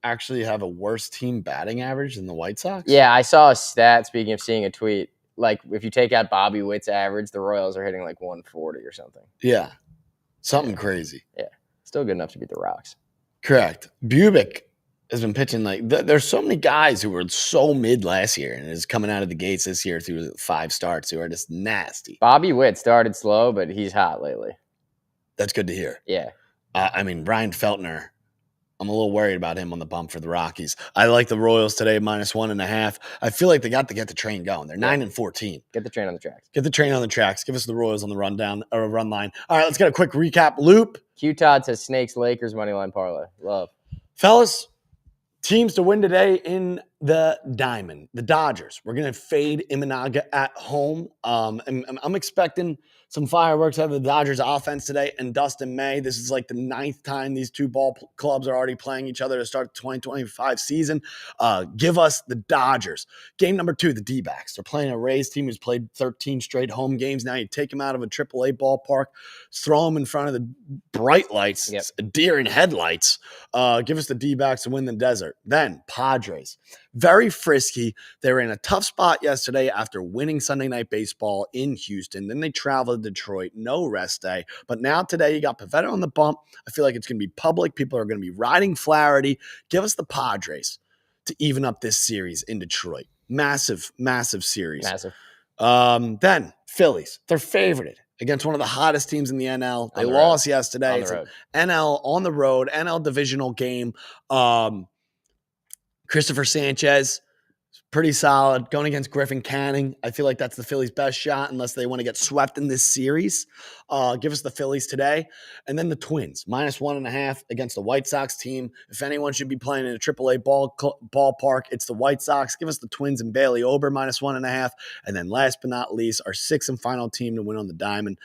[SPEAKER 1] actually have a worse team batting average than the White Sox?
[SPEAKER 2] Yeah, I saw a stat, speaking of seeing a tweet, like if you take out Bobby Witt's average, the Royals are hitting like 140 or something.
[SPEAKER 1] Yeah. Something crazy.
[SPEAKER 2] Yeah. Still good enough to beat the Rocks.
[SPEAKER 1] Correct. Bubic has been pitching like there's so many guys who were so mid last year and is coming out of the gates this year through 5 starts who are just nasty.
[SPEAKER 2] Bobby Witt started slow, but he's hot lately.
[SPEAKER 1] That's good to hear.
[SPEAKER 2] Yeah.
[SPEAKER 1] Brian Feltner, I'm a little worried about him on the bump for the Rockies. I like the Royals today, -1.5. I feel like they got to get the train going. They're 9-14.
[SPEAKER 2] Get the train on the tracks.
[SPEAKER 1] Get the train on the tracks. Give us the Royals on the run line. All right, let's get a quick recap loop.
[SPEAKER 2] Q Todd says Snakes Lakers moneyline parlay. Love.
[SPEAKER 1] Fellas, teams to win today in the Diamond, the Dodgers. We're going to fade Imanaga at home. I'm expecting some fireworks out of the Dodgers offense today and Dustin May. This is like the 9th time these two ball clubs are already playing each other to start the 2025 season. Give us the Dodgers. Game number 2, the D-backs. They're playing a Rays team who's played 13 straight home games. Now you take them out of a AAA ballpark, throw them in front of the bright lights, deer in headlights. Give us the D-backs to win the desert. Then Padres. Very frisky. They were in a tough spot yesterday after winning Sunday Night Baseball in Houston. Then they traveled to Detroit. No rest day. But now today you got Pavetta on the bump. I feel like it's going to be public. People are going to be riding Flaherty. Give us the Padres to even up this series in Detroit. Massive, massive series.
[SPEAKER 2] Massive.
[SPEAKER 1] Then Phillies. They're favorited against one of the hottest teams in the NL. They lost yesterday. It's an NL on the road, NL divisional game. Christopher Sanchez, pretty solid. Going against Griffin Canning. I feel like that's the Phillies' best shot unless they want to get swept in this series. Give us the Phillies today. And then the Twins, -1.5 against the White Sox team. If anyone should be playing in a AAA ballpark, it's the White Sox. Give us the Twins and Bailey Ober, -1.5. And then last but not least, our 6th and final team to win on the diamond,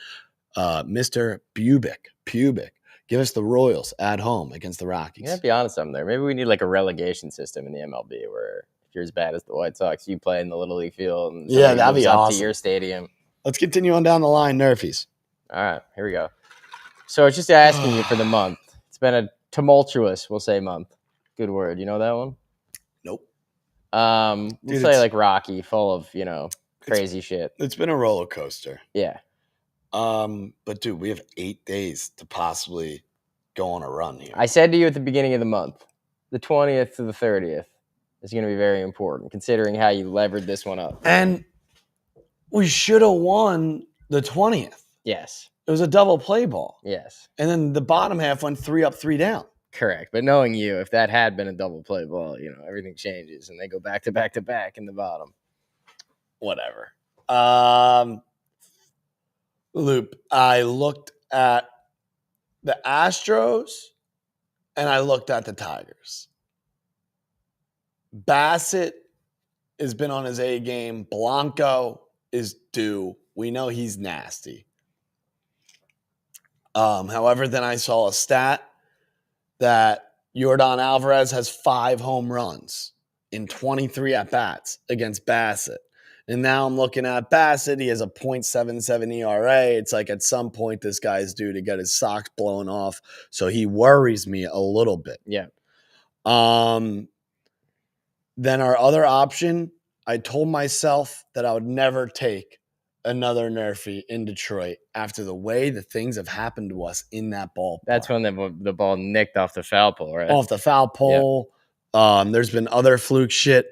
[SPEAKER 1] Mr. Pubic. Give us the Royals at home against the Rockies.
[SPEAKER 2] You have to be honest on there. Maybe we need like a relegation system in the MLB where if you're as bad as the White Sox, you play in the Little League field. And
[SPEAKER 1] that'd be awesome.
[SPEAKER 2] To your stadium.
[SPEAKER 1] Let's continue on down the line. Nerfies.
[SPEAKER 2] All right, here we go. So it's just asking you for the month. It's been a tumultuous, we'll say, month. Good word. You know that one?
[SPEAKER 1] Nope.
[SPEAKER 2] We'll say like Rocky, full of, crazy shit.
[SPEAKER 1] It's been a roller coaster.
[SPEAKER 2] Yeah.
[SPEAKER 1] But dude, we have 8 days to possibly go on a run here.
[SPEAKER 2] I said to you at the beginning of the month, the 20th to the 30th is going to be very important, considering how you levered this one up.
[SPEAKER 1] And we should have won the 20th.
[SPEAKER 2] Yes.
[SPEAKER 1] It was a double play ball.
[SPEAKER 2] Yes.
[SPEAKER 1] And then the bottom half went 3 up, 3 down.
[SPEAKER 2] Correct. But knowing you, if that had been a double play ball, everything changes and they go back to back to back in the bottom.
[SPEAKER 1] Whatever. Loop, I looked at the Astros and I looked at the Tigers. Bassett has been on his A game. Blanco is due. We know he's nasty. However, then I saw a stat that Yordan Alvarez has 5 home runs in 23 at-bats against Bassett. And now I'm looking at Bassett. He has a .77 ERA. It's like at some point this guy is due to get his socks blown off. So he worries me a little bit.
[SPEAKER 2] Yeah.
[SPEAKER 1] Then our other option, I told myself that I would never take another Nerfie in Detroit after the way the things have happened to us in that ballpark.
[SPEAKER 2] That's when the ball nicked off the foul pole, right?
[SPEAKER 1] Off the foul pole. Yep. There's been other fluke shit.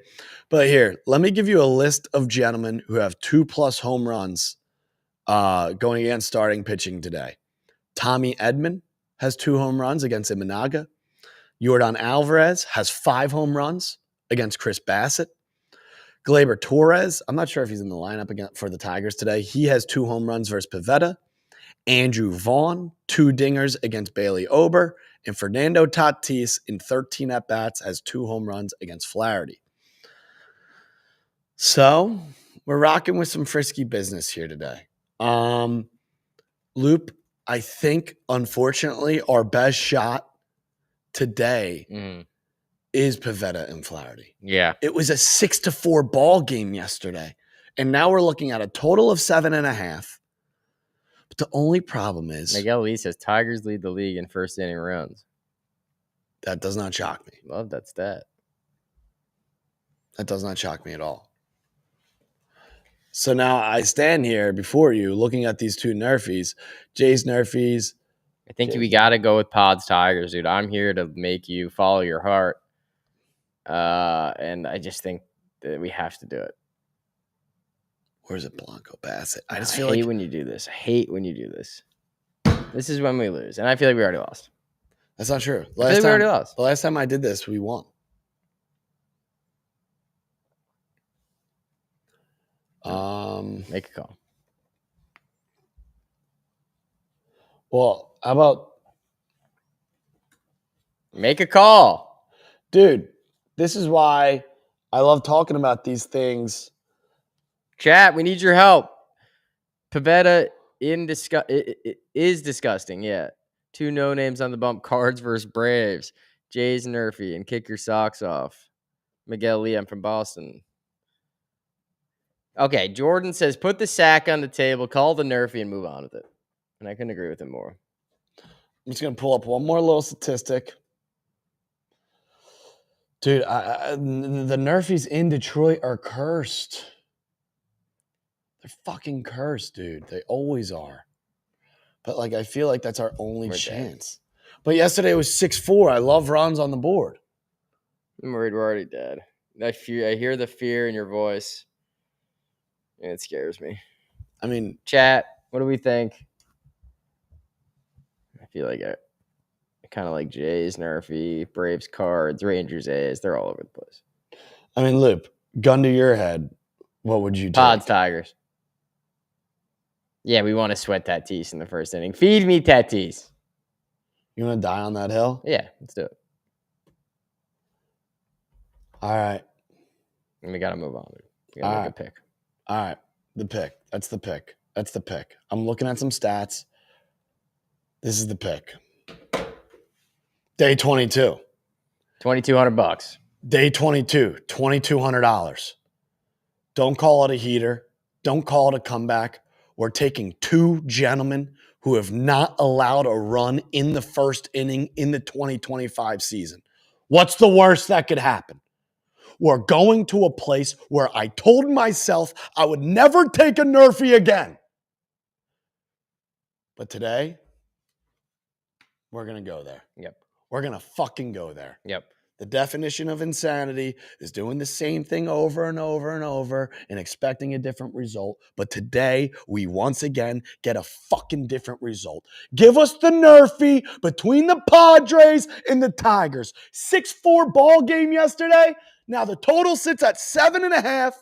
[SPEAKER 1] But here, let me give you a list of gentlemen who have 2+ home runs going against starting pitching today. Tommy Edman has 2 home runs against Imanaga. Yordan Alvarez has 5 home runs against Chris Bassett. Gleyber Torres, I'm not sure if he's in the lineup again for the Tigers today. He has 2 home runs versus Pivetta. Andrew Vaughn, 2 dingers against Bailey Ober. And Fernando Tatis, in 13 at-bats, has 2 home runs against Flaherty. So, we're rocking with some frisky business here today. Loop, I think, unfortunately, our best shot today is Pivetta and Flaherty.
[SPEAKER 2] Yeah.
[SPEAKER 1] It was a 6-4 ball game yesterday. And now we're looking at a total of 7.5. But the only problem is
[SPEAKER 2] Miguel Lee says Tigers lead the league in first inning runs.
[SPEAKER 1] That does not shock me.
[SPEAKER 2] Love that stat.
[SPEAKER 1] That does not shock me at all. So now I stand here before you looking at these 2 Nerfies. Jay's Nerfies.
[SPEAKER 2] I think we got to go with Pods Tigers, dude. I'm here to make you follow your heart. And I just think that we have to do it.
[SPEAKER 1] Where's it, Blanco Bassett?
[SPEAKER 2] I hate when you do this. I hate when you do this. This is when we lose. And I feel like we already lost.
[SPEAKER 1] That's not true.
[SPEAKER 2] We already lost.
[SPEAKER 1] The last time I did this, we won.
[SPEAKER 2] Make a call.
[SPEAKER 1] Well, how about
[SPEAKER 2] make a call?
[SPEAKER 1] Dude, this is why I love talking about these things.
[SPEAKER 2] Chat, we need your help. Pivetta is disgusting, yeah. 2 no-names on the bump. Cards versus Braves. Jay's Nerfie and kick your socks off. Miguel Lee, I'm from Boston. Okay, Jordan says, put the sack on the table, call the Nerfie, and move on with it. And I couldn't agree with him more.
[SPEAKER 1] I'm just going to pull up one more little statistic. Dude, the Nerfies in Detroit are cursed. They're fucking cursed, dude. They always are. But, like, I feel like that's our only chance. Dead. But yesterday it was 6-4. I love runs on the board.
[SPEAKER 2] I'm worried we're already dead. I hear the fear in your voice. And it scares me.
[SPEAKER 1] I mean,
[SPEAKER 2] chat, what do we think? I feel like I kind of like Jays, Nerfie, Braves cards, Rangers A's. They're all over the place.
[SPEAKER 1] I mean, Loop, gun to your head, what would you take?
[SPEAKER 2] Pods Tigers. Yeah, we want to sweat Tatis in the first inning. Feed me Tatis.
[SPEAKER 1] You want to die on that hill?
[SPEAKER 2] Yeah, let's do it.
[SPEAKER 1] All right.
[SPEAKER 2] And we got to move on. We got to make a pick.
[SPEAKER 1] All right. The pick. That's the pick. That's the pick. I'm looking at some stats. This is the pick. Day 22.
[SPEAKER 2] $2,200.
[SPEAKER 1] Day 22. $2,200. Don't call it a heater. Don't call it a comeback. We're taking 2 gentlemen who have not allowed a run in the first inning in the 2025 season. What's the worst that could happen? We're going to a place where I told myself I would never take a Nerfie again. But today, we're going to go there.
[SPEAKER 2] Yep.
[SPEAKER 1] We're going to fucking go there.
[SPEAKER 2] Yep.
[SPEAKER 1] The definition of insanity is doing the same thing over and over and over and expecting a different result. But today, we once again get a fucking different result. Give us the Nerfie between the Padres and the Tigers. 6-4 ball game yesterday. Now the total sits at 7.5.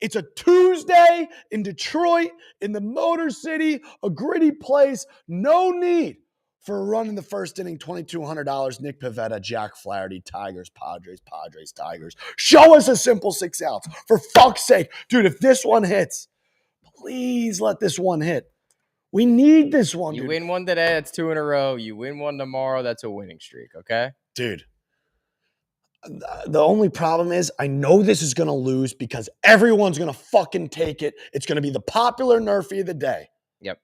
[SPEAKER 1] It's a Tuesday in Detroit, in the Motor City, a gritty place. No need For a run in the first inning, $2,200. Nick Pivetta, Jack Flaherty, Tigers, Padres, Tigers. Show us a simple 6 outs. For fuck's sake. Dude, if this one hits, please let this one hit. We need this one,
[SPEAKER 2] You
[SPEAKER 1] dude.
[SPEAKER 2] win one today, that's 2 in a row. You win one tomorrow, that's a winning streak, okay?
[SPEAKER 1] Dude. The only problem is I know this is going to lose because everyone's going to fucking take it. It's going to be the popular Nerfie of the day.
[SPEAKER 2] Yep.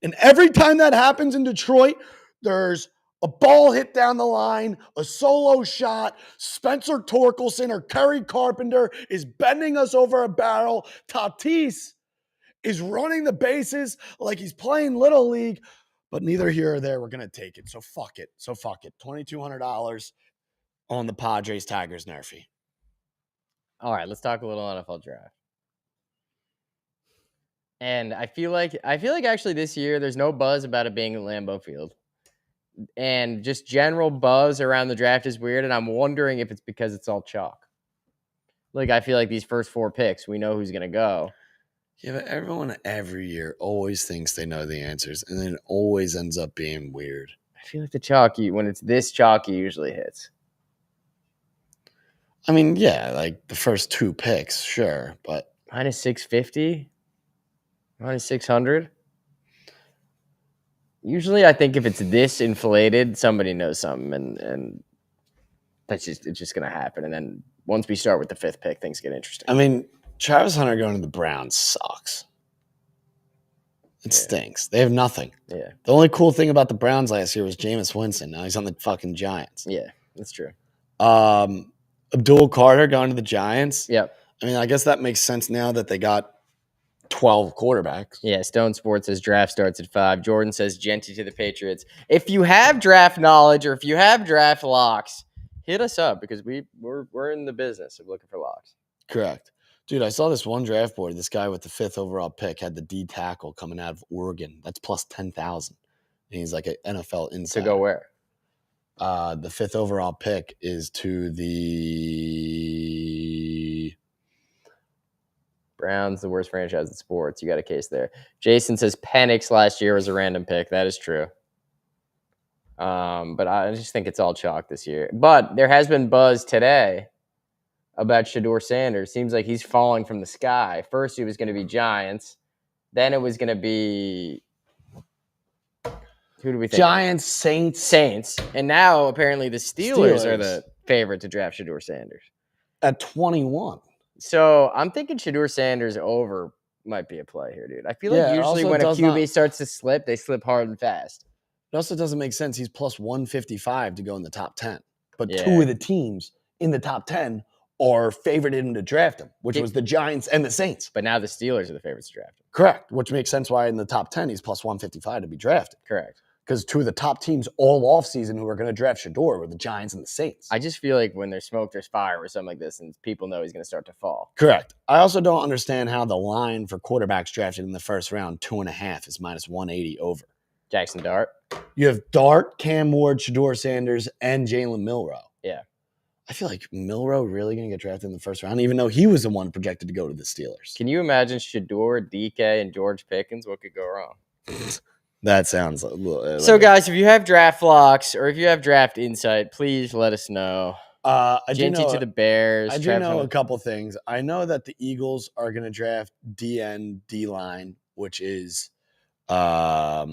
[SPEAKER 1] And every time that happens in Detroit, there's a ball hit down the line, a solo shot, Spencer Torkelson or Kerry Carpenter is bending us over a barrel. Tatis is running the bases like he's playing Little League, but neither here or there. We're going to take it. So fuck it. $2,200 on the Padres Tigers Nerfie.
[SPEAKER 2] All right, let's talk a little NFL draft. And I feel like actually this year there's no buzz about it being in Lambeau Field. And just general buzz around the draft is weird, and I'm wondering if it's because it's all chalk. Like, I feel like these first 4 picks, we know who's going to go.
[SPEAKER 1] Yeah, but everyone every year always thinks they know the answers, and then it always ends up being weird.
[SPEAKER 2] I feel like the chalky, when it's this chalky, usually hits.
[SPEAKER 1] I mean, yeah, like the first 2 picks, sure, but
[SPEAKER 2] minus 650, minus 600. Usually, I think if it's this inflated, somebody knows something, and it's just going to happen. And then once we start with the 5th pick, things get interesting.
[SPEAKER 1] I mean, Travis Hunter going to the Browns sucks. It stinks. They have nothing.
[SPEAKER 2] Yeah.
[SPEAKER 1] The only cool thing about the Browns last year was Jameis Winston. Now he's on the fucking Giants.
[SPEAKER 2] Yeah, that's true.
[SPEAKER 1] Abdul Carter going to the Giants.
[SPEAKER 2] Yep.
[SPEAKER 1] I mean, I guess that makes sense now that they got 12 quarterbacks.
[SPEAKER 2] Yeah, Stone Sports says draft starts at 5. Jordan says Genty to the Patriots. If you have draft knowledge or if you have draft locks, hit us up because we're in the business of looking for locks.
[SPEAKER 1] Correct. Dude, I saw this one draft board. This guy with the 5th overall pick had the D tackle coming out of Oregon. That's plus 10,000. And he's like an NFL insider.
[SPEAKER 2] To go where?
[SPEAKER 1] The 5th overall pick is to the
[SPEAKER 2] Browns, the worst franchise in sports. You got a case there. Jason says Penix last year was a random pick. That is true. But I just think it's all chalk this year. But there has been buzz today about Shadeur Sanders. Seems like he's falling from the sky. First, he was going to be Giants. Then it was going to be... Who do we think?
[SPEAKER 1] Giants, Saints.
[SPEAKER 2] And now, apparently, the Steelers are the favorite to draft Shadeur Sanders.
[SPEAKER 1] At 21.
[SPEAKER 2] So, I'm thinking Shadeur Sanders over might be a play here, dude. I feel like usually when a QB starts to slip, they slip hard and fast.
[SPEAKER 1] It also doesn't make sense. He's plus 155 to go in the top 10. But 2 of the teams in the top 10 are favored him to draft him, which was the Giants and the Saints.
[SPEAKER 2] But now the Steelers are the favorites to draft him.
[SPEAKER 1] Correct, which makes sense why in the top 10 he's plus 155 to be drafted.
[SPEAKER 2] Correct.
[SPEAKER 1] Because 2 of the top teams all offseason who are going to draft Shadeur were the Giants and the Saints.
[SPEAKER 2] I just feel like when there's smoke, there's fire or something like this, and people know he's going to start to fall.
[SPEAKER 1] Correct. I also don't understand how the line for quarterbacks drafted in the first round, 2.5, is minus 180 over.
[SPEAKER 2] Jackson Dart.
[SPEAKER 1] You have Dart, Cam Ward, Shadeur Sanders, and Jalen Milroe.
[SPEAKER 2] Yeah.
[SPEAKER 1] I feel like Milroe really going to get drafted in the first round, even though he was the one projected to go to the Steelers.
[SPEAKER 2] Can you imagine Shadeur, DK, and George Pickens? What could go wrong?
[SPEAKER 1] That sounds
[SPEAKER 2] so, guys, if you have draft locks or if you have draft insight, please let us know. Genty to the Bears.
[SPEAKER 1] I do know a couple things. I know that the Eagles are going to draft D-line, which is I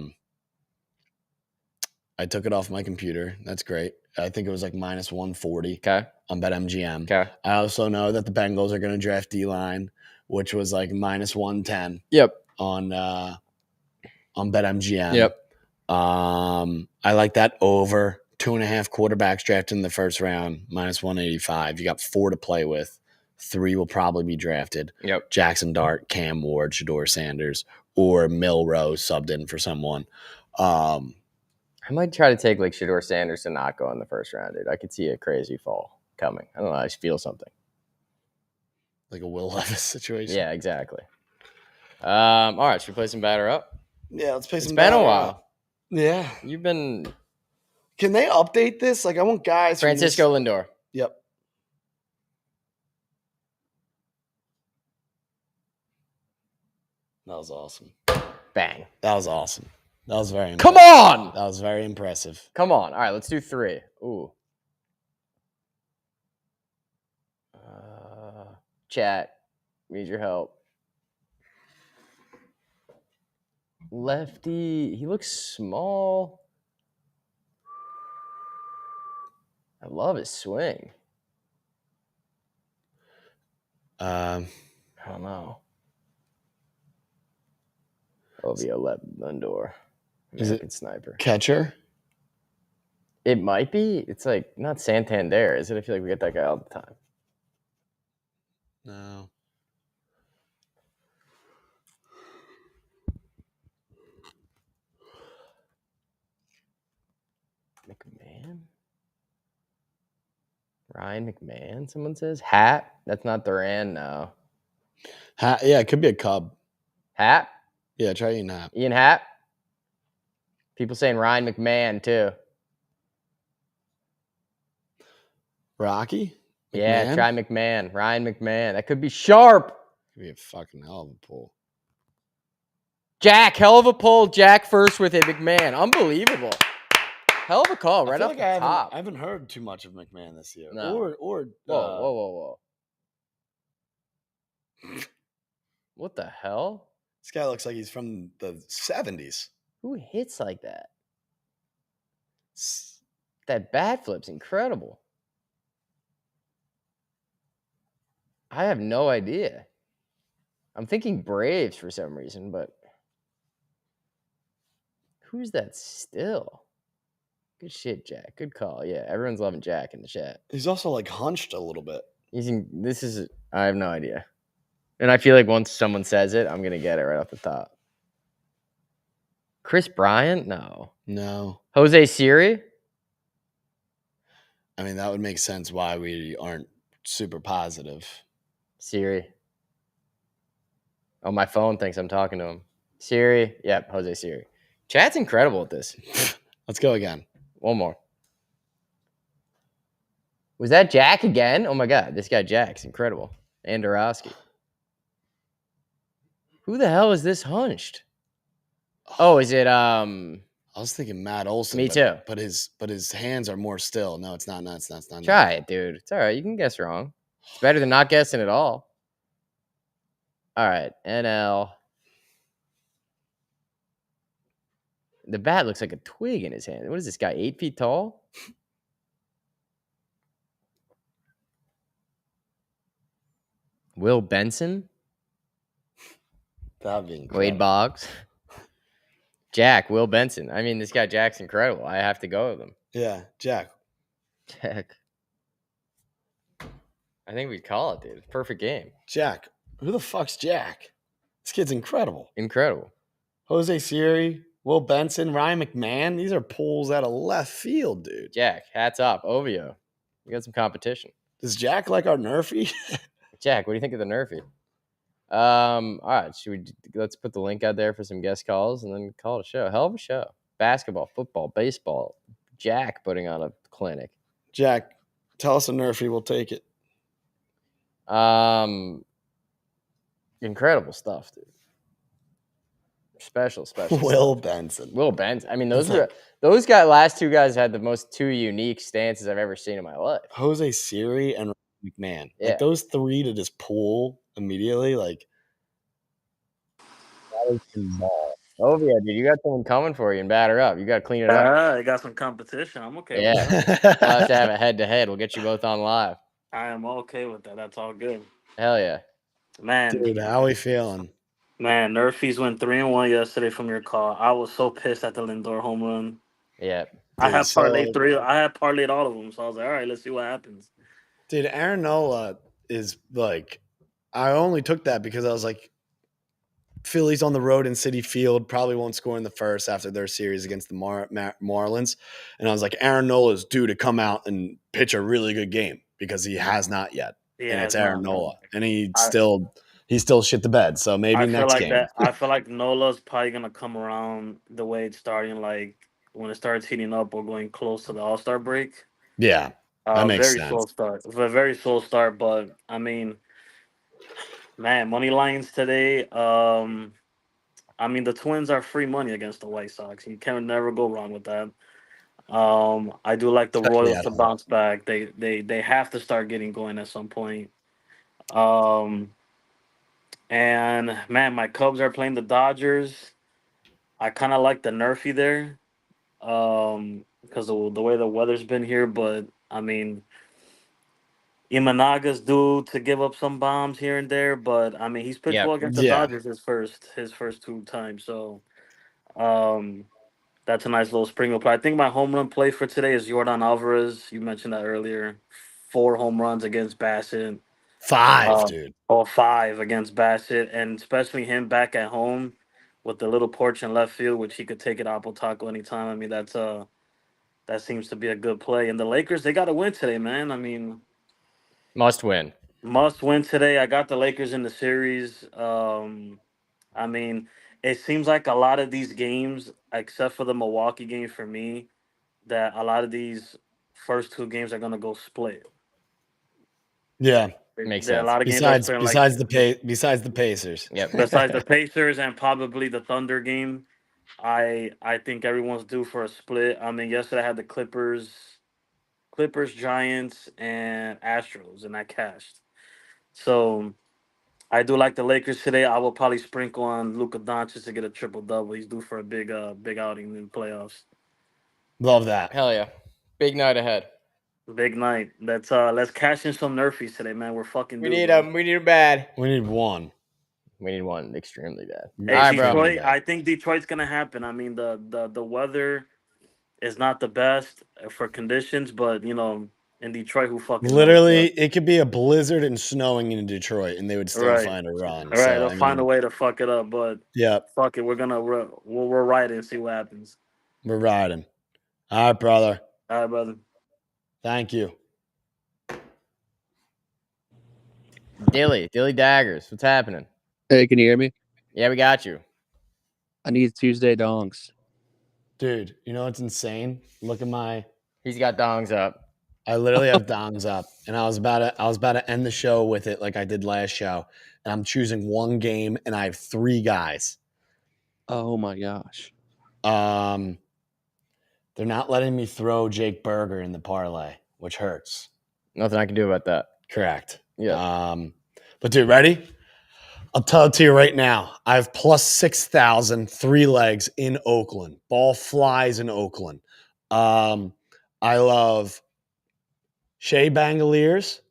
[SPEAKER 1] took it off my computer. That's great. I think it was like minus 140 on BetMGM.
[SPEAKER 2] Okay.
[SPEAKER 1] I also know that the Bengals are going to draft D-line, which was like minus 110.
[SPEAKER 2] Yep.
[SPEAKER 1] On BetMGM.
[SPEAKER 2] Yep.
[SPEAKER 1] I like that over 2.5 quarterbacks drafted in the first round, minus 185. You got 4 to play with. 3 will probably be drafted.
[SPEAKER 2] Yep.
[SPEAKER 1] Jackson Dart, Cam Ward, Shadeur Sanders, or Milroe subbed in for someone.
[SPEAKER 2] I might try to take like Shadeur Sanders to not go in the first round, dude. I could see a crazy fall coming. I don't know. I just feel something.
[SPEAKER 1] Like a Will Levis situation.
[SPEAKER 2] Yeah, exactly. All right, should we play some batter up?
[SPEAKER 1] Yeah, let's play some
[SPEAKER 2] batter up. It's been a while.
[SPEAKER 1] Up. Yeah.
[SPEAKER 2] You've been...
[SPEAKER 1] Can they update this? Like, I want guys...
[SPEAKER 2] Francisco Lindor.
[SPEAKER 1] Yep. That was awesome.
[SPEAKER 2] Bang.
[SPEAKER 1] That was awesome. That was very
[SPEAKER 2] Come
[SPEAKER 1] impressive.
[SPEAKER 2] on!
[SPEAKER 1] That was very impressive.
[SPEAKER 2] Come on. All right, let's do 3. Ooh. Chat, need your help. Lefty, he looks small. I love his swing. I don't know. Ovio Lindor.
[SPEAKER 1] Is
[SPEAKER 2] American
[SPEAKER 1] it
[SPEAKER 2] Sniper.
[SPEAKER 1] catcher?
[SPEAKER 2] It might be. It's like not Santander, is it? I feel like we get that guy all the time.
[SPEAKER 1] No.
[SPEAKER 2] McMahon? Ryan McMahon, someone says. Hat? That's not Duran, no.
[SPEAKER 1] Yeah, it could be a Cub.
[SPEAKER 2] Hat?
[SPEAKER 1] Yeah, try Ian Happ.
[SPEAKER 2] Ian Happ? People saying Ryan McMahon, too.
[SPEAKER 1] Rocky?
[SPEAKER 2] Yeah,
[SPEAKER 1] McMahon?
[SPEAKER 2] try McMahon. Ryan McMahon. That could be sharp.
[SPEAKER 1] Could be a fucking hell of a pull.
[SPEAKER 2] Jack, hell of a pull. Jack first with it, McMahon. Unbelievable. Hell of a call, right
[SPEAKER 1] I feel
[SPEAKER 2] off
[SPEAKER 1] like
[SPEAKER 2] the top.
[SPEAKER 1] I haven't heard too much of McMahon this year.
[SPEAKER 2] No.
[SPEAKER 1] Or
[SPEAKER 2] Whoa. What the hell?
[SPEAKER 1] This guy looks like he's from the 70s.
[SPEAKER 2] Who hits like that? That bat flip's incredible. I have no idea. I'm thinking Braves for some reason, but who's that still? Good shit, Jack. Good call. Yeah, everyone's loving Jack in the chat.
[SPEAKER 1] He's also like hunched a little bit.
[SPEAKER 2] I have no idea. And I feel like once someone says it, I'm going to get it right off the top. Chris Bryant? No. Jose Siri?
[SPEAKER 1] I mean, that would make sense why we aren't super positive.
[SPEAKER 2] Siri. Oh, my phone thinks I'm talking to him. Siri. Yep, Jose Siri. Chat's incredible at this.
[SPEAKER 1] Let's go again.
[SPEAKER 2] One more. Was that Jack again? Oh my God, this guy Jack's incredible. Andorowski. Who the hell is this hunched? Oh, is it
[SPEAKER 1] I was thinking Matt Olson.
[SPEAKER 2] Me too.
[SPEAKER 1] But his hands are more still. No, it's not. It's not.
[SPEAKER 2] Try it, dude. It's all right. You can guess wrong. It's better than not guessing at all. All right, NL. The bat looks like a twig in his hand. What is this guy, 8 feet tall? Will Benson?
[SPEAKER 1] That'd be incredible.
[SPEAKER 2] Wade Boggs? Jack, Will Benson. I mean, this guy Jack's incredible. I have to go with him.
[SPEAKER 1] Yeah, Jack.
[SPEAKER 2] Jack. I think we'd call it, dude. Perfect game.
[SPEAKER 1] Jack. Who the fuck's Jack? This kid's incredible.
[SPEAKER 2] Incredible.
[SPEAKER 1] Jose Siri, Will Benson, Ryan McMahon. These are pulls out of left field, dude.
[SPEAKER 2] Jack, hats off. Ovio. We got some competition.
[SPEAKER 1] Does Jack like our Nerfie?
[SPEAKER 2] Jack, what do you think of the Nerfie? All right, let's put the link out there for some guest calls and then call it a show. Hell of a show. Basketball, football, baseball. Jack putting on a clinic.
[SPEAKER 1] Jack, tell us a Nerfie, we'll take it.
[SPEAKER 2] Incredible stuff, dude. Special
[SPEAKER 1] Will Benson.
[SPEAKER 2] Will Benson. I mean, those guys, last two guys had the most two unique stances I've ever seen in my life.
[SPEAKER 1] Jose Siri and McMahon.
[SPEAKER 2] Yeah.
[SPEAKER 1] Like those three to just pull immediately, like
[SPEAKER 2] Oh yeah, dude, you got someone coming for you and batter up. You got to clean it up.
[SPEAKER 3] I got some competition. I'm okay
[SPEAKER 2] Yeah.
[SPEAKER 3] with that.
[SPEAKER 2] We'll have to have a head-to-head. We'll get you both on live.
[SPEAKER 3] I am okay with that. That's all good.
[SPEAKER 2] Hell yeah.
[SPEAKER 3] Man.
[SPEAKER 1] Dude, how we feeling?
[SPEAKER 3] Man, Nerfies went 3-1 yesterday from your call. I was so pissed at the Lindor home run.
[SPEAKER 2] Yeah.
[SPEAKER 3] I had parlayed all of them. So I was like, all right, let's see what happens.
[SPEAKER 1] Dude, Aaron Nola is like, I only took that because I was like, Phillies on the road in Citi Field probably won't score in the first after their series against the Marlins. And I was like, Aaron Nola is due to come out and pitch a really good game because he has not yet. And it's Aaron Nola. And he still shit the bed. So maybe next game.
[SPEAKER 3] I feel like Nola's probably going to come around the way it's starting, like when it starts heating up or going close to the All-Star break.
[SPEAKER 1] Yeah, that makes sense.
[SPEAKER 3] Slow start. A very slow start, but I mean, man, money lines today. I mean, the Twins are free money against the White Sox. You can never go wrong with that. I do like the
[SPEAKER 1] Especially
[SPEAKER 3] Royals
[SPEAKER 1] at
[SPEAKER 3] to
[SPEAKER 1] home.
[SPEAKER 3] bounce back. They have to start getting going at some point. Um, and man, my Cubs are playing the Dodgers. I kind of like the Nerfy there, because the way the weather's been here. But I mean, Imanaga's due to give up some bombs here and there. But I mean, he's pitched
[SPEAKER 2] Yep.
[SPEAKER 3] well against the
[SPEAKER 1] Yeah.
[SPEAKER 3] Dodgers his first two times. So um, that's a nice little sprinkle play. I think my home run play for today is Jordan Alvarez. You mentioned that earlier. 4 home runs against Bassett.
[SPEAKER 1] 5, dude.
[SPEAKER 3] Or 5 against Bassett, and especially him back at home with the little porch in left field, which he could take it Apple Taco anytime. I mean, that seems to be a good play. And the Lakers, they got to win today, man. I mean,
[SPEAKER 2] Must win.
[SPEAKER 3] must win today. I got the Lakers in the series. I mean, it seems like a lot of these games, except for the Milwaukee game for me, that a lot of these first 2 games are gonna go split.
[SPEAKER 1] Yeah.
[SPEAKER 2] Makes
[SPEAKER 3] There are a
[SPEAKER 2] sense.
[SPEAKER 3] lot of games are splitting like
[SPEAKER 1] Besides the Pacers.
[SPEAKER 2] Yep.
[SPEAKER 3] besides the Pacers and probably the Thunder game. I think everyone's due for a split. I mean, yesterday I had the Clippers, Giants, and Astros, and I cashed. So I do like the Lakers today. I will probably sprinkle on Luka Doncic to get a triple double. He's due for a big outing in the playoffs.
[SPEAKER 1] Love that.
[SPEAKER 2] Hell yeah. Big night ahead.
[SPEAKER 3] Big night. Let's cash in some Nerfies today, man. We're fucking
[SPEAKER 2] We
[SPEAKER 3] due,
[SPEAKER 2] need
[SPEAKER 3] bro.
[SPEAKER 2] them. We need them bad.
[SPEAKER 1] We need one.
[SPEAKER 2] We need one extremely bad.
[SPEAKER 3] Hey,
[SPEAKER 2] All right, bro.
[SPEAKER 3] Detroit. I think Detroit's gonna happen. I mean, the weather is not the best for conditions, but in Detroit, who fucking knows?
[SPEAKER 1] Literally, it could be a blizzard and snowing in Detroit, and they would still
[SPEAKER 3] Right.
[SPEAKER 1] find a run.
[SPEAKER 3] All right,
[SPEAKER 1] So
[SPEAKER 3] they'll
[SPEAKER 1] I
[SPEAKER 3] find a
[SPEAKER 1] mean,
[SPEAKER 3] way to fuck it up, but
[SPEAKER 1] yeah,
[SPEAKER 3] fuck it, we'll ride it and see what happens.
[SPEAKER 1] we're riding. All right, brother.
[SPEAKER 3] All right, brother.
[SPEAKER 1] Thank you.
[SPEAKER 2] Dilly Daggers. What's happening?
[SPEAKER 4] Hey, can you hear me?
[SPEAKER 2] Yeah, we got you.
[SPEAKER 4] I need Tuesday dongs.
[SPEAKER 1] Dude, you know what's insane? Look at my
[SPEAKER 2] He's got dongs up.
[SPEAKER 1] I literally have dongs up, and I was about to end the show with it like I did last show. And I'm choosing one game, and I have 3 guys.
[SPEAKER 4] Oh my gosh.
[SPEAKER 1] They're not letting me throw Jake Berger in the parlay, which hurts.
[SPEAKER 2] Nothing I can do about that.
[SPEAKER 1] Correct.
[SPEAKER 2] Yeah.
[SPEAKER 1] But dude, ready? I'll tell it to you right now. I have plus 6,000, 3 legs in Oakland. Ball flies in Oakland. I love Shea Bangaliers,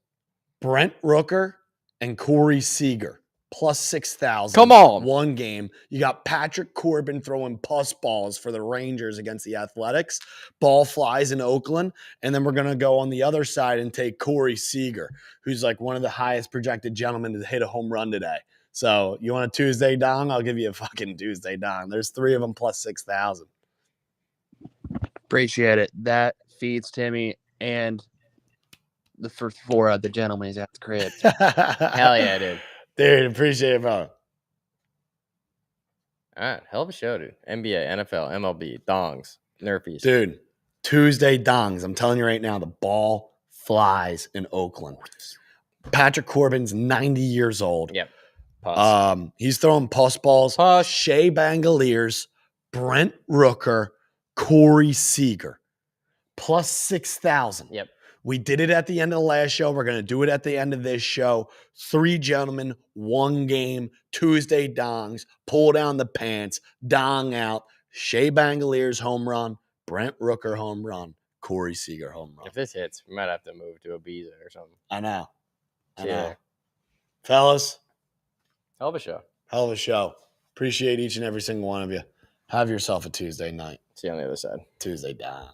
[SPEAKER 1] Brent Rooker, and Corey Seager. Plus 6,000.
[SPEAKER 2] Come on.
[SPEAKER 1] One game. You got Patrick Corbin throwing puss balls for the Rangers against the Athletics. Ball flies in Oakland. And then we're going to go on the other side and take Corey Seager, who's like one of the highest projected gentlemen to hit a home run today. So you want a Tuesday dong? I'll give you a fucking Tuesday dong. There's 3 of them plus 6,000.
[SPEAKER 4] Appreciate it. That feeds Timmy and the first 4 of the gentlemen is at the crib.
[SPEAKER 2] Hell yeah, dude.
[SPEAKER 1] Dude, appreciate it, bro.
[SPEAKER 2] All right. Hell of a show, dude. NBA, NFL, MLB, dongs, Nerfies.
[SPEAKER 1] Dude, Tuesday dongs. I'm telling you right now, the ball flies in Oakland. Patrick Corbin's 90 years old.
[SPEAKER 2] Yep. Puss.
[SPEAKER 1] He's throwing puss balls. Shea Bangaliers, Brent Rooker, Corey Seager. Plus 6,000.
[SPEAKER 2] Yep.
[SPEAKER 1] We did it at the end of the last show. We're going to do it at the end of this show. 3 gentlemen, 1 game, Tuesday dongs, pull down the pants, dong out. Shea Bangaliers home run, Brent Rooker home run, Corey Seager home run.
[SPEAKER 2] If this hits, we might have to move to Ibiza or something.
[SPEAKER 1] I know.
[SPEAKER 2] Yeah.
[SPEAKER 1] Fellas,
[SPEAKER 2] Hell of a show.
[SPEAKER 1] hell of a show. Appreciate each and every single one of you. Have yourself a Tuesday night.
[SPEAKER 2] See you on the other side.
[SPEAKER 1] Tuesday dong.